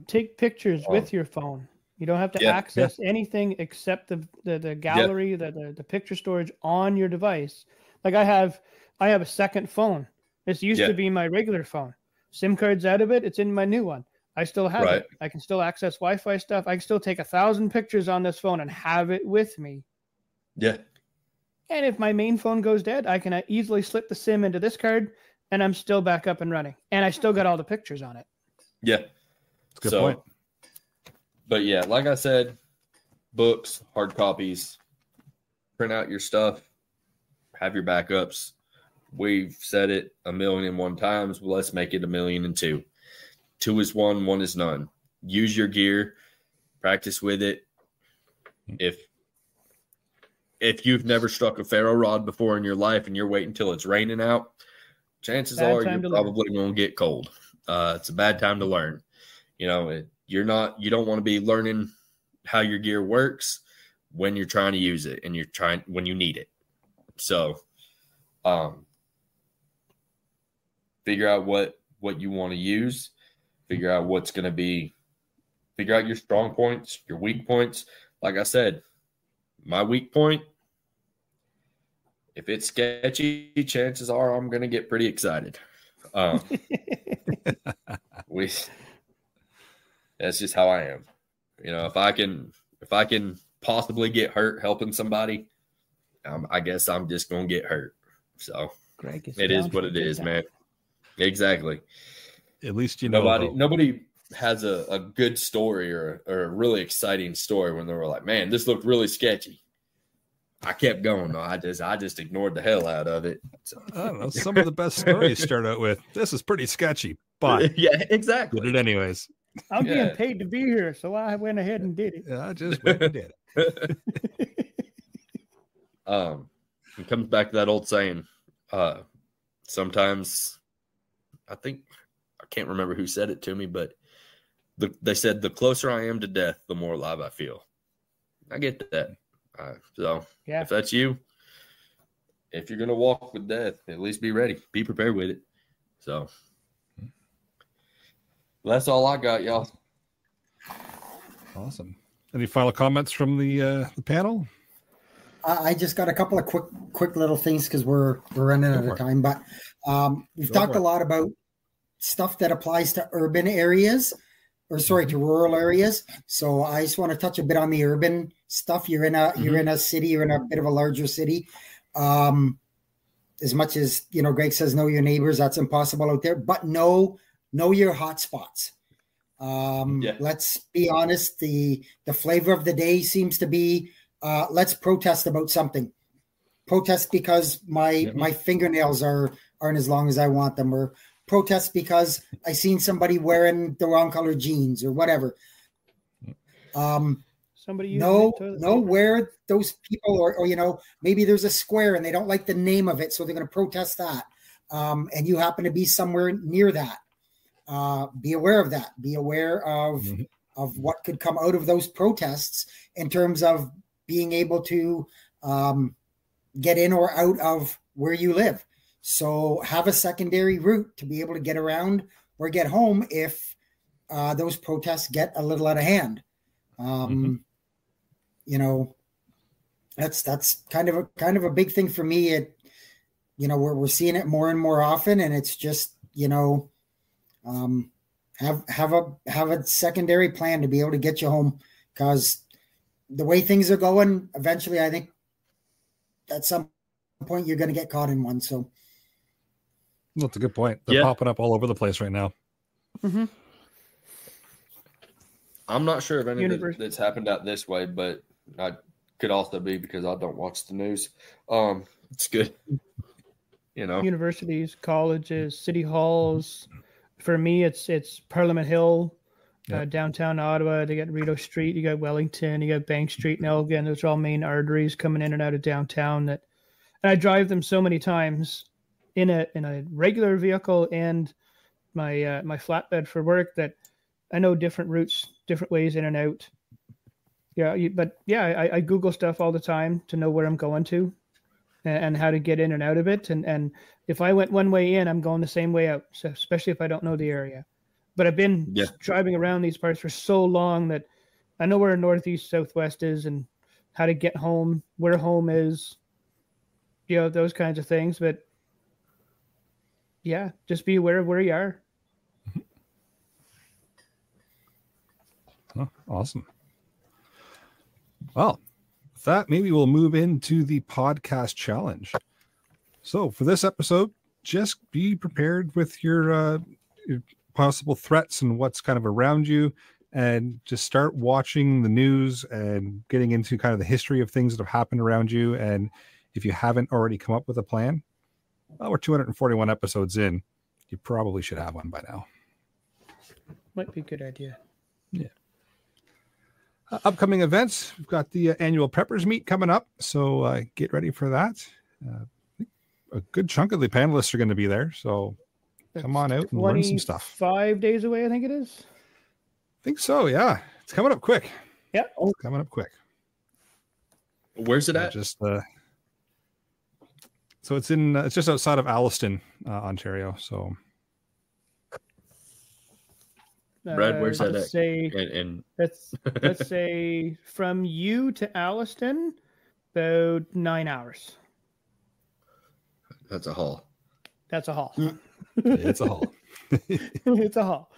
Take pictures with your phone. You don't have to access anything except the gallery, the picture storage on your device. Like I have a second phone. This used to be my regular phone. SIM card's out of it. It's in my new one. I still have it. I can still access Wi-Fi stuff. I can still take 1,000 pictures on this phone and have it with me. Yeah. And if my main phone goes dead, I can easily slip the SIM into this card, and I'm still back up and running. And I still got all the pictures on it. Yeah. That's a good point. But yeah, like I said, books, hard copies, print out your stuff, have your backups. We've said it 1,000,001 times. Well, let's make it 1,000,002. 2 is 1, 1 is none. Use your gear, practice with it. If you've never struck a ferro rod before in your life and you're waiting until it's raining out, chances are you're probably going to get cold. It's a bad time to learn. You don't want to be learning how your gear works when you're trying to use it and when you need it. So, figure out what you want to use, figure out figure out your strong points, your weak points. Like I said, my weak point, if it's sketchy, chances are I'm going to get pretty excited. That's just how I am. If I can possibly get hurt helping somebody, I guess I'm just going to get hurt. So it is what it is, man. Exactly. At least nobody has a good story or a really exciting story when they were like, man, this looked really sketchy. I kept going. No, I just ignored the hell out of it. So. I don't know. Some of the best stories start out with, this is pretty sketchy, but yeah, exactly. Did it anyways. I'm being paid to be here, so I went ahead and did it. Yeah, I just went and did it. It comes back to that old saying. Sometimes I can't remember who said it to me, but they said, the closer I am to death, the more alive I feel. I get that. So if that's you, if you're going to walk with death, at least be ready. Be prepared with it. So that's all I got, y'all. Awesome. Any final comments from the panel? I just got a couple of quick little things because we're running out of time. But we've talked a lot about stuff that applies to urban areas, to rural areas. So I just want to touch a bit on the urban stuff. You're in a city, you're in a bit of a larger city. As much as Greg says, know your neighbors, that's impossible out there. But know your hot spots. Let's be honest. The flavor of the day seems to be let's protest about something. Protest because my fingernails aren't as long as I want them, or protest because I seen somebody wearing the wrong color jeans or whatever. Somebody know where those people, or maybe there's a square and they don't like the name of it, so they're going to protest that. And you happen to be somewhere near that. Be aware of that. Be aware of what could come out of those protests in terms of being able to get in or out of where you live. So have a secondary route to be able to get around or get home if those protests get a little out of hand. That's kind of a big thing for me. We're seeing it more and more often, and it's just have a secondary plan to be able to get you home, because the way things are going, eventually I think at some point you're going to get caught in one. So that's a good point. They're popping up all over the place right now. I'm not sure if any that's happened out this way, but I could also be because I don't watch the news. It's good. Universities, colleges, city halls. For me, it's Parliament Hill, downtown Ottawa. They got Rideau Street, you got Wellington, you got Bank Street and Elgin. Those are all main arteries coming in and out of downtown. And I drive them so many times in a regular vehicle and my flatbed for work that I know different routes, different ways in and out. I Google stuff all the time to know where I'm going to and how to get in and out of it. And if I went one way in, I'm going the same way out, so especially if I don't know the area. But I've been driving around these parts for so long that I know where northeast, southwest is and how to get home, where home is, those kinds of things. But just be aware of where you are. Oh, awesome. Well, with that, maybe we'll move into the podcast challenge. So for this episode, just be prepared with your possible threats and what's kind of around you, and just start watching the news and getting into kind of the history of things that have happened around you. And if you haven't already come up with a plan, well, we're 241 episodes in. You probably should have one by now. Might be a good idea. Yeah. Upcoming events, we've got the annual Preppers Meet coming up, so get ready for that. A good chunk of the panelists are going to be there, so come on out and learn some stuff. 5 days away, I think it is. I think so, yeah. It's coming up quick. Yeah. It's coming up quick. Where's it at? So it's in it's just outside of Alliston, Ontario. So Brad, where's that at? Let's say from you to Alliston, about 9 hours. That's a haul. That's a haul. It's a haul. It's a haul.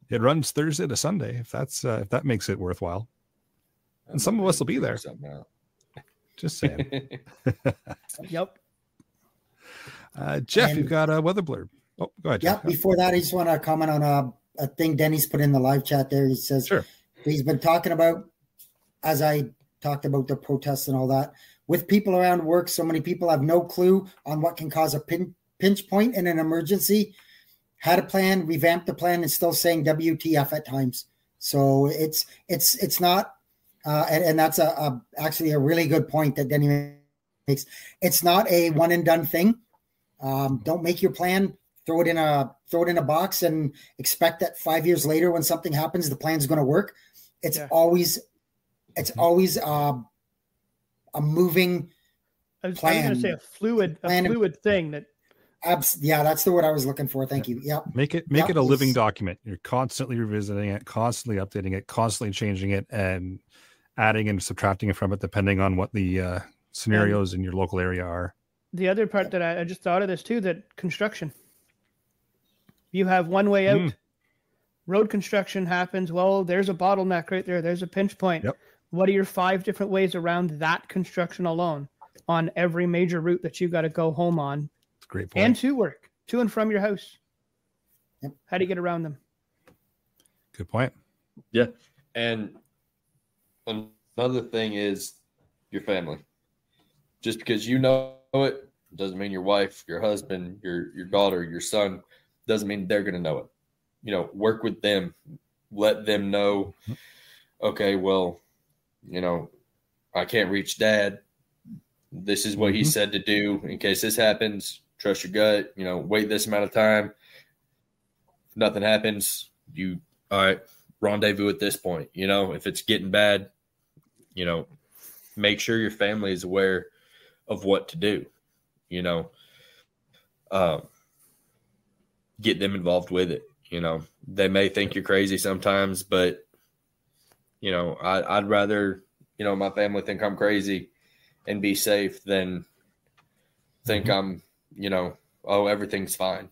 It runs Thursday to Sunday, if that makes it worthwhile. And some of us will be there. Just saying. Yep. Jeff, you've got a weather blurb. Oh, go ahead, Jeff. Yeah, before that, I just want to comment on a thing Denny's put in the live chat there. He says he's been talking about, as I talked about the protests and all that, with people around work, so many people have no clue on what can cause a pinch point in an emergency. Had a plan, revamped the plan, and still saying WTF at times. So it's not, and that's actually a really good point that Denny It's not a one and done thing. Don't make your plan, throw it in a box and expect that 5 years later when something happens, the plan's going to work. It's always a moving plan. I was going to say a fluid thing that. Yeah, that's the word I was looking for. Thank you. Yep. Make it a living document. You're constantly revisiting it, constantly updating it, constantly changing it, and adding and subtracting it from it, depending on what the scenarios in your local area are. The other part that I just thought of this too, that construction. You have one way out. Road construction happens. Well, there's a bottleneck right there. There's a pinch point. Yep. What are your 5 different ways around that construction alone on every major route that you got to go home on? Great point. And to work, to and from your house. Yep. How do you get around them? Good point. Yeah. And another thing is your family. Just because you know it doesn't mean your wife, your husband, your daughter, your son, doesn't mean they're going to know it. You know, work with them. Let them know, okay, well, you know, I can't reach dad. This is what he said to do in case this happens. Trust your gut, you know, wait this amount of time. If nothing happens, all right, rendezvous at this point. You know, if it's getting bad, you know, make sure your family is aware of what to do, you know, get them involved with it. You know, they may think you're crazy sometimes, but, you know, I'd rather, you know, my family think I'm crazy and be safe than think I'm, you know, oh, everything's fine.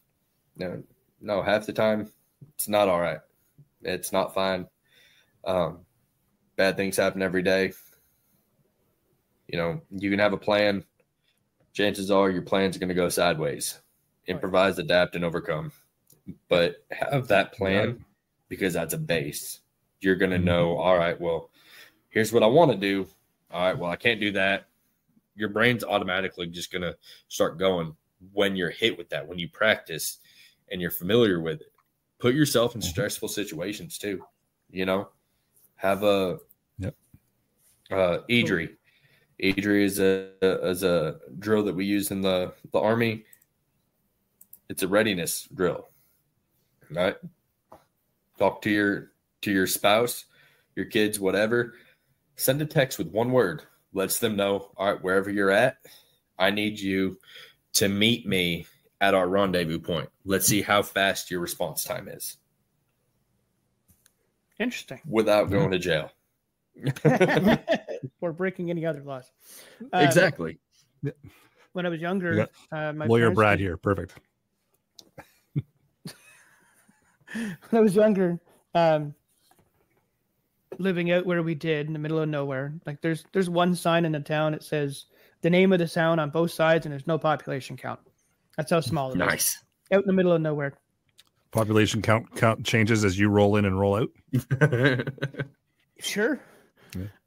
No, half the time it's not all right. It's not fine. Bad things happen every day. You know, you can have a plan. Chances are your plan's going to go sideways. Improvise, adapt, and overcome. But have that plan because that's a base. You're going to know, all right, well, here's what I want to do. All right, well, I can't do that. Your brain's automatically just going to start going when you're hit with that, when you practice and you're familiar with it. Put yourself in stressful situations too. You know, have a EDRI. EDRI is a drill that we use in the Army. It's a readiness drill. Right? Talk to your spouse, your kids, whatever. Send a text with one word. Lets them know, all right, wherever you're at, I need you to meet me at our rendezvous point. Let's see how fast your response time is. Interesting. Without going to jail. Or breaking any other laws. Exactly. When I was younger, my lawyer Brad here. Perfect. When I was younger, living out where we did in the middle of nowhere, like there's one sign in the town that says the name of the town on both sides, and there's no population count. That's how small it is. Nice. Out in the middle of nowhere. Population count changes as you roll in and roll out. Sure.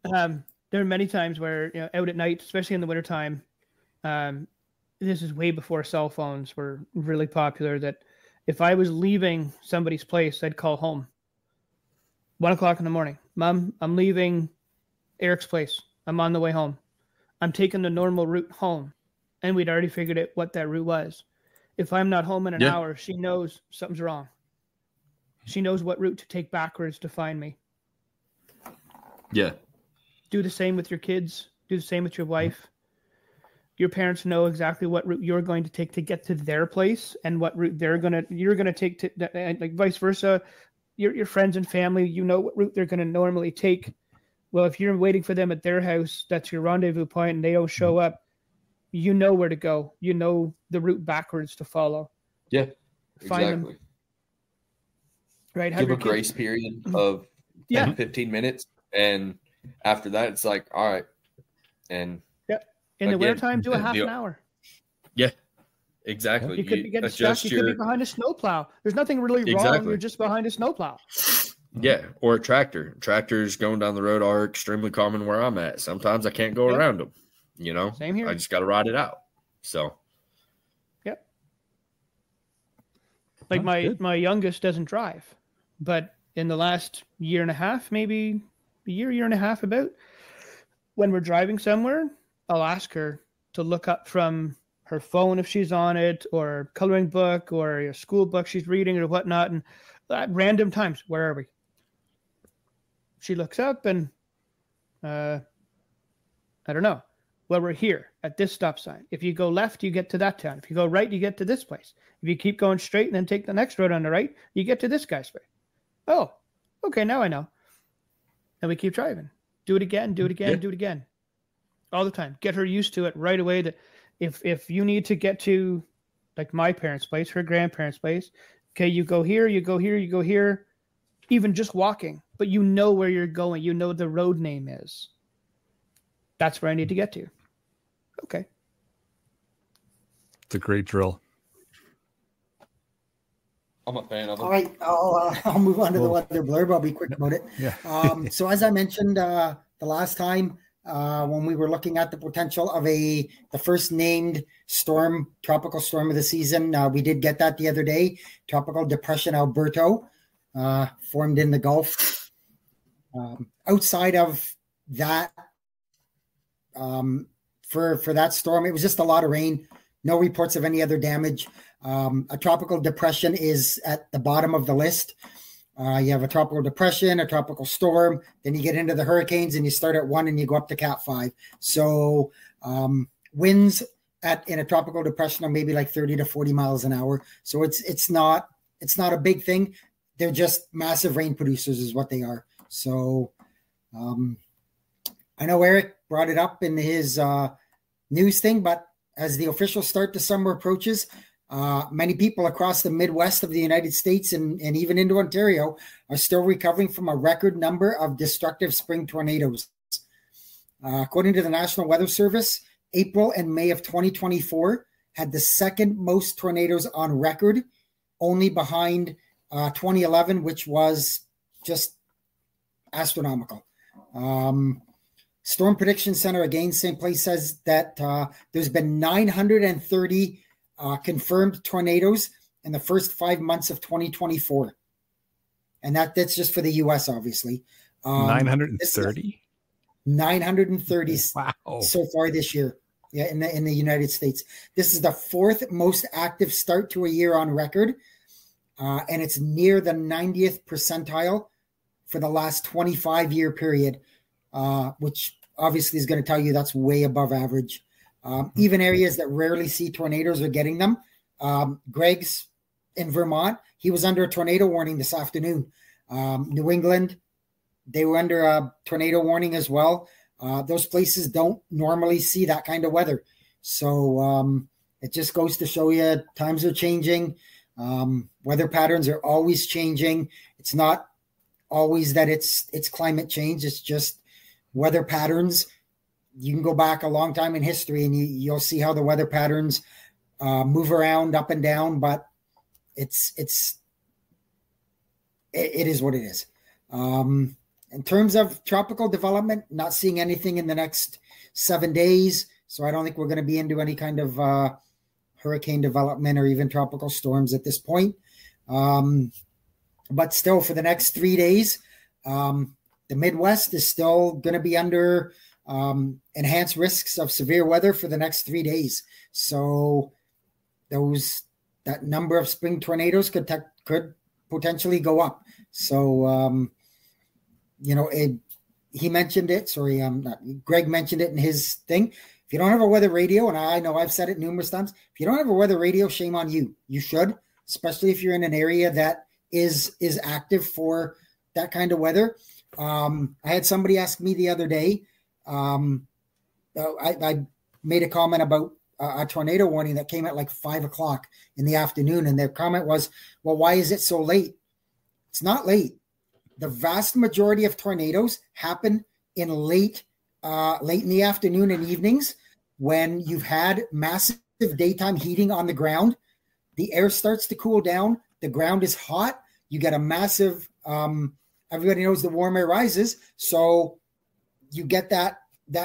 Yeah. There are many times where, you know, out at night, especially in the wintertime, this is way before cell phones were really popular, that if I was leaving somebody's place, I'd call home. 1 o'clock in the morning. Mom, I'm leaving Eric's place. I'm on the way home. I'm taking the normal route home. And we'd already figured out what that route was. If I'm not home in an hour, she knows something's wrong. She knows what route to take backwards to find me. Yeah. Do the same with your kids. Do the same with your wife. Your parents know exactly what route you're going to take to get to their place and what route you're going to take to, like vice versa. Your friends and family, you know what route they're going to normally take. Well, if you're waiting for them at their house, that's your rendezvous point, and they don't show up, you know where to go. You know the route backwards to follow. Yeah, Find exactly. them. Right. Give a grace period of 10, 15 minutes. And after that, it's like, all right. And in the wintertime, do a half an hour. Yeah, exactly. You could be getting stuck. You could be behind a snowplow. There's nothing really wrong. You're just behind a snowplow. Yeah, or a tractor. Tractors going down the road are extremely common where I'm at. Sometimes I can't go around them. You know, same here. I just got to ride it out. So, yep. Like my youngest doesn't drive, but in the last year and a half, maybe a year and a half, about when we're driving somewhere, I'll ask her, to look up from her phone if she's on it, or coloring book, or a school book she's reading or whatnot. And at random times, where are we? She looks up and, I don't know. Well, we're here at this stop sign. If you go left, you get to that town. If you go right, you get to this place. If you keep going straight and then take the next road on the right, you get to this guy's place. Oh, okay, now I know. And we keep driving. Do it again, do it again, do it again. All the time. Get her used to it right away. That if you need to get to, like, my parents' place, her grandparents' place, okay, you go here, you go here, you go here, even just walking, but you know where you're going. You know the road name is. That's where I need to get to. Okay. It's a great drill. I'm a fan of it. All right, I'll move on to the weather blurb. I'll be quick about it. Yeah. So as I mentioned the last time, when we were looking at the potential of the first named storm, tropical storm of the season, we did get that the other day. Tropical Depression Alberto, formed in the Gulf. Outside of that, for that storm, it was just a lot of rain. No reports of any other damage. A tropical depression is at the bottom of the list. You have a tropical depression, a tropical storm, then you get into the hurricanes, and you start at 1 and you go up to Cat 5. So winds in a tropical depression are maybe like 30 to 40 miles an hour. So it's not a big thing. They're just massive rain producers is what they are. So I know Eric brought it up in his news thing, but as the official start to summer approaches, many people across the Midwest of the United States and even into Ontario are still recovering from a record number of destructive spring tornadoes. According to the National Weather Service, April and May of 2024 had the second most tornadoes on record, only behind 2011, which was just astronomical. Storm Prediction Center, again, same place, says that there's been 930 confirmed tornadoes in the first 5 months of 2024. And that's just for the U.S., obviously. 930? 930 Wow. so far this year. Yeah, in the United States. This is the fourth most active start to a year on record. And it's near the 90th percentile for the last 25-year period, which obviously is going to tell you that's way above average. Even areas that rarely see tornadoes are getting them. Greg's in Vermont, he was under a tornado warning this afternoon. New England, they were under a tornado warning as well. Those places don't normally see that kind of weather. So it just goes to show you times are changing. Weather patterns are always changing. It's not always that it's climate change. It's just weather patterns. You can go back a long time in history and you'll see how the weather patterns move around up and down, but it is what it is. In terms of tropical development, not seeing anything in the next 7 days. So I don't think we're going to be into any kind of hurricane development or even tropical storms at this point. But still, for the next 3 days, the Midwest is still going to be under enhanced risks of severe weather for the next 3 days. So that number of spring tornadoes could potentially go up. So, he mentioned it. Greg mentioned it in his thing. If you don't have a weather radio, and I know I've said it numerous times, if you don't have a weather radio, shame on you. You should, especially if you're in an area that is active for that kind of weather. I had somebody ask me the other day, I made a comment about a tornado warning that came at like 5 o'clock in the afternoon. And their comment was, well, why is it so late? It's not late. The vast majority of tornadoes happen in late in the afternoon and evenings when you've had massive daytime heating on the ground. The air starts to cool down. The ground is hot. You get a massive, everybody knows the warm air rises. So you get that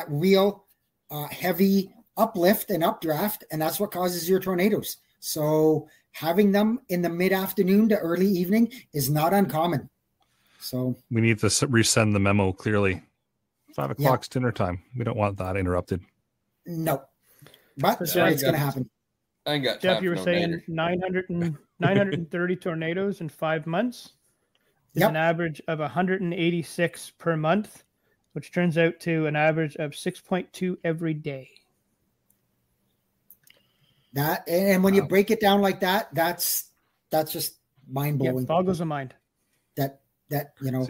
real heavy uplift and updraft, and that's what causes your tornadoes. So having them in the mid-afternoon to early evening is not uncommon. So we need to resend the memo clearly. 5 o'clock's dinner time. We don't want that interrupted. No. but it's going to happen. I ain't got Jeff, time you were for no saying nader. 930 tornadoes in 5 months is an average of 186 per month, which turns out to an average of 6.2 every day. That, and when you break it down like that, that's just mind-blowing. Yeah, boggles the mind. That you know.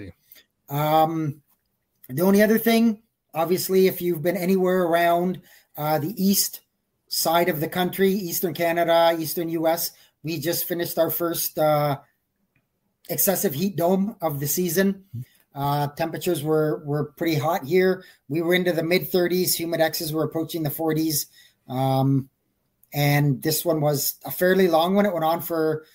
The only other thing, obviously, if you've been anywhere around the east side of the country, Eastern Canada, Eastern US, we just finished our first excessive heat dome of the season. Temperatures were pretty hot here. We were into the mid-30s. Humid X's were approaching the 40s. And this one was a fairly long one. It went on for,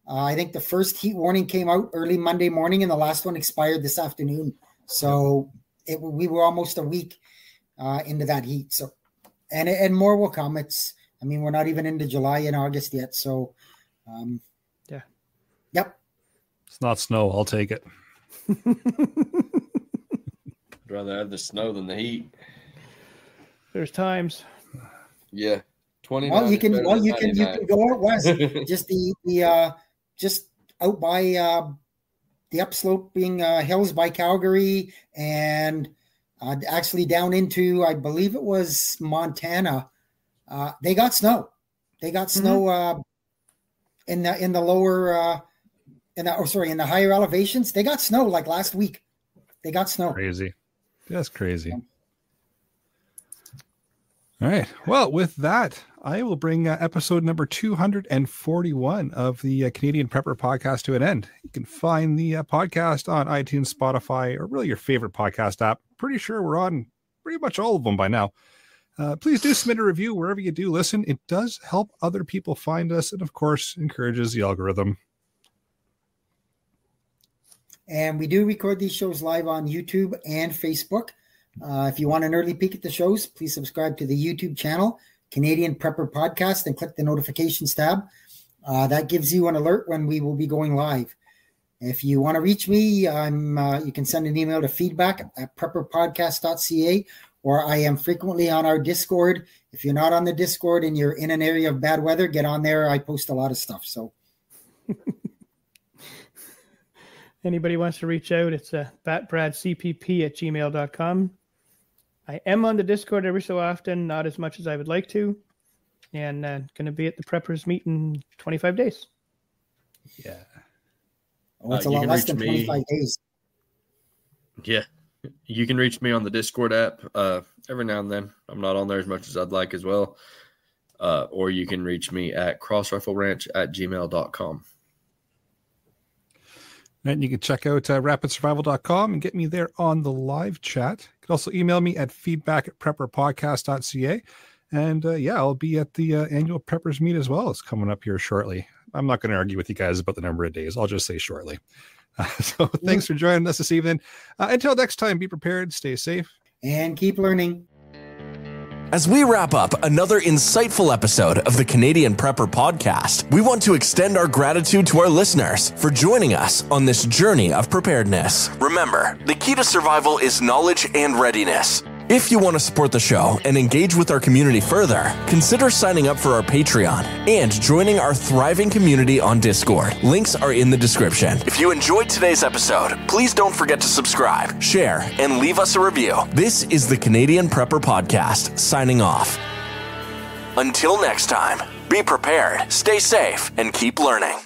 I think the first heat warning came out early Monday morning and the last one expired this afternoon. So we were almost a week into that heat. So, and more will come. We're not even into July and August yet. So, Yep. It's not snow. I'll take it. I'd rather have the snow than the heat. There's times. Yeah. 29. Well, you can go out west. Just just out by the upsloping hills by Calgary and actually down into, I believe it was Montana. They got snow. They got snow in the lower in the higher elevations. They got snow like last week. They got snow. Crazy. That's crazy. All right. Well, with that, I will bring episode number 241 of the Canadian Prepper Podcast to an end. You can find the podcast on iTunes, Spotify, or really your favorite podcast app. Pretty sure we're on pretty much all of them by now. Please do submit a review wherever you do listen. It does help other people find us and, of course, encourages the algorithm. And we do record these shows live on YouTube and Facebook. If you want an early peek at the shows, please subscribe to the YouTube channel, Canadian Prepper Podcast, and click the notifications tab. That gives you an alert when we will be going live. If you want to reach me, you can send an email to feedback@prepperpodcast.ca, or I am frequently on our Discord. If you're not on the Discord and you're in an area of bad weather, get on there. I post a lot of stuff. So anybody wants to reach out, it's batbradcpp@gmail.com. I am on the Discord every so often, not as much as I would like to, and going to be at the Preppers meet in 25 days. Yeah. Oh, it's a lot less than 25 days. Yeah. You can reach me on the Discord app every now and then. I'm not on there as much as I'd like as well. Or you can reach me at crossrifleranch@gmail.com. And you can check out rapidsurvival.com and get me there on the live chat. You can also email me at feedback@prepperpodcast.ca. And I'll be at the annual Preppers meet as well. It's coming up here shortly. I'm not going to argue with you guys about the number of days. I'll just say shortly. So thanks for joining us this evening. Until next time, be prepared, stay safe, and keep learning. As we wrap up another insightful episode of the Canadian Prepper Podcast, we want to extend our gratitude to our listeners for joining us on this journey of preparedness. Remember, the key to survival is knowledge and readiness. If you want to support the show and engage with our community further, consider signing up for our Patreon and joining our thriving community on Discord. Links are in the description. If you enjoyed today's episode, please don't forget to subscribe, share, and leave us a review. This is the Canadian Prepper Podcast, signing off. Until next time, be prepared, stay safe, and keep learning.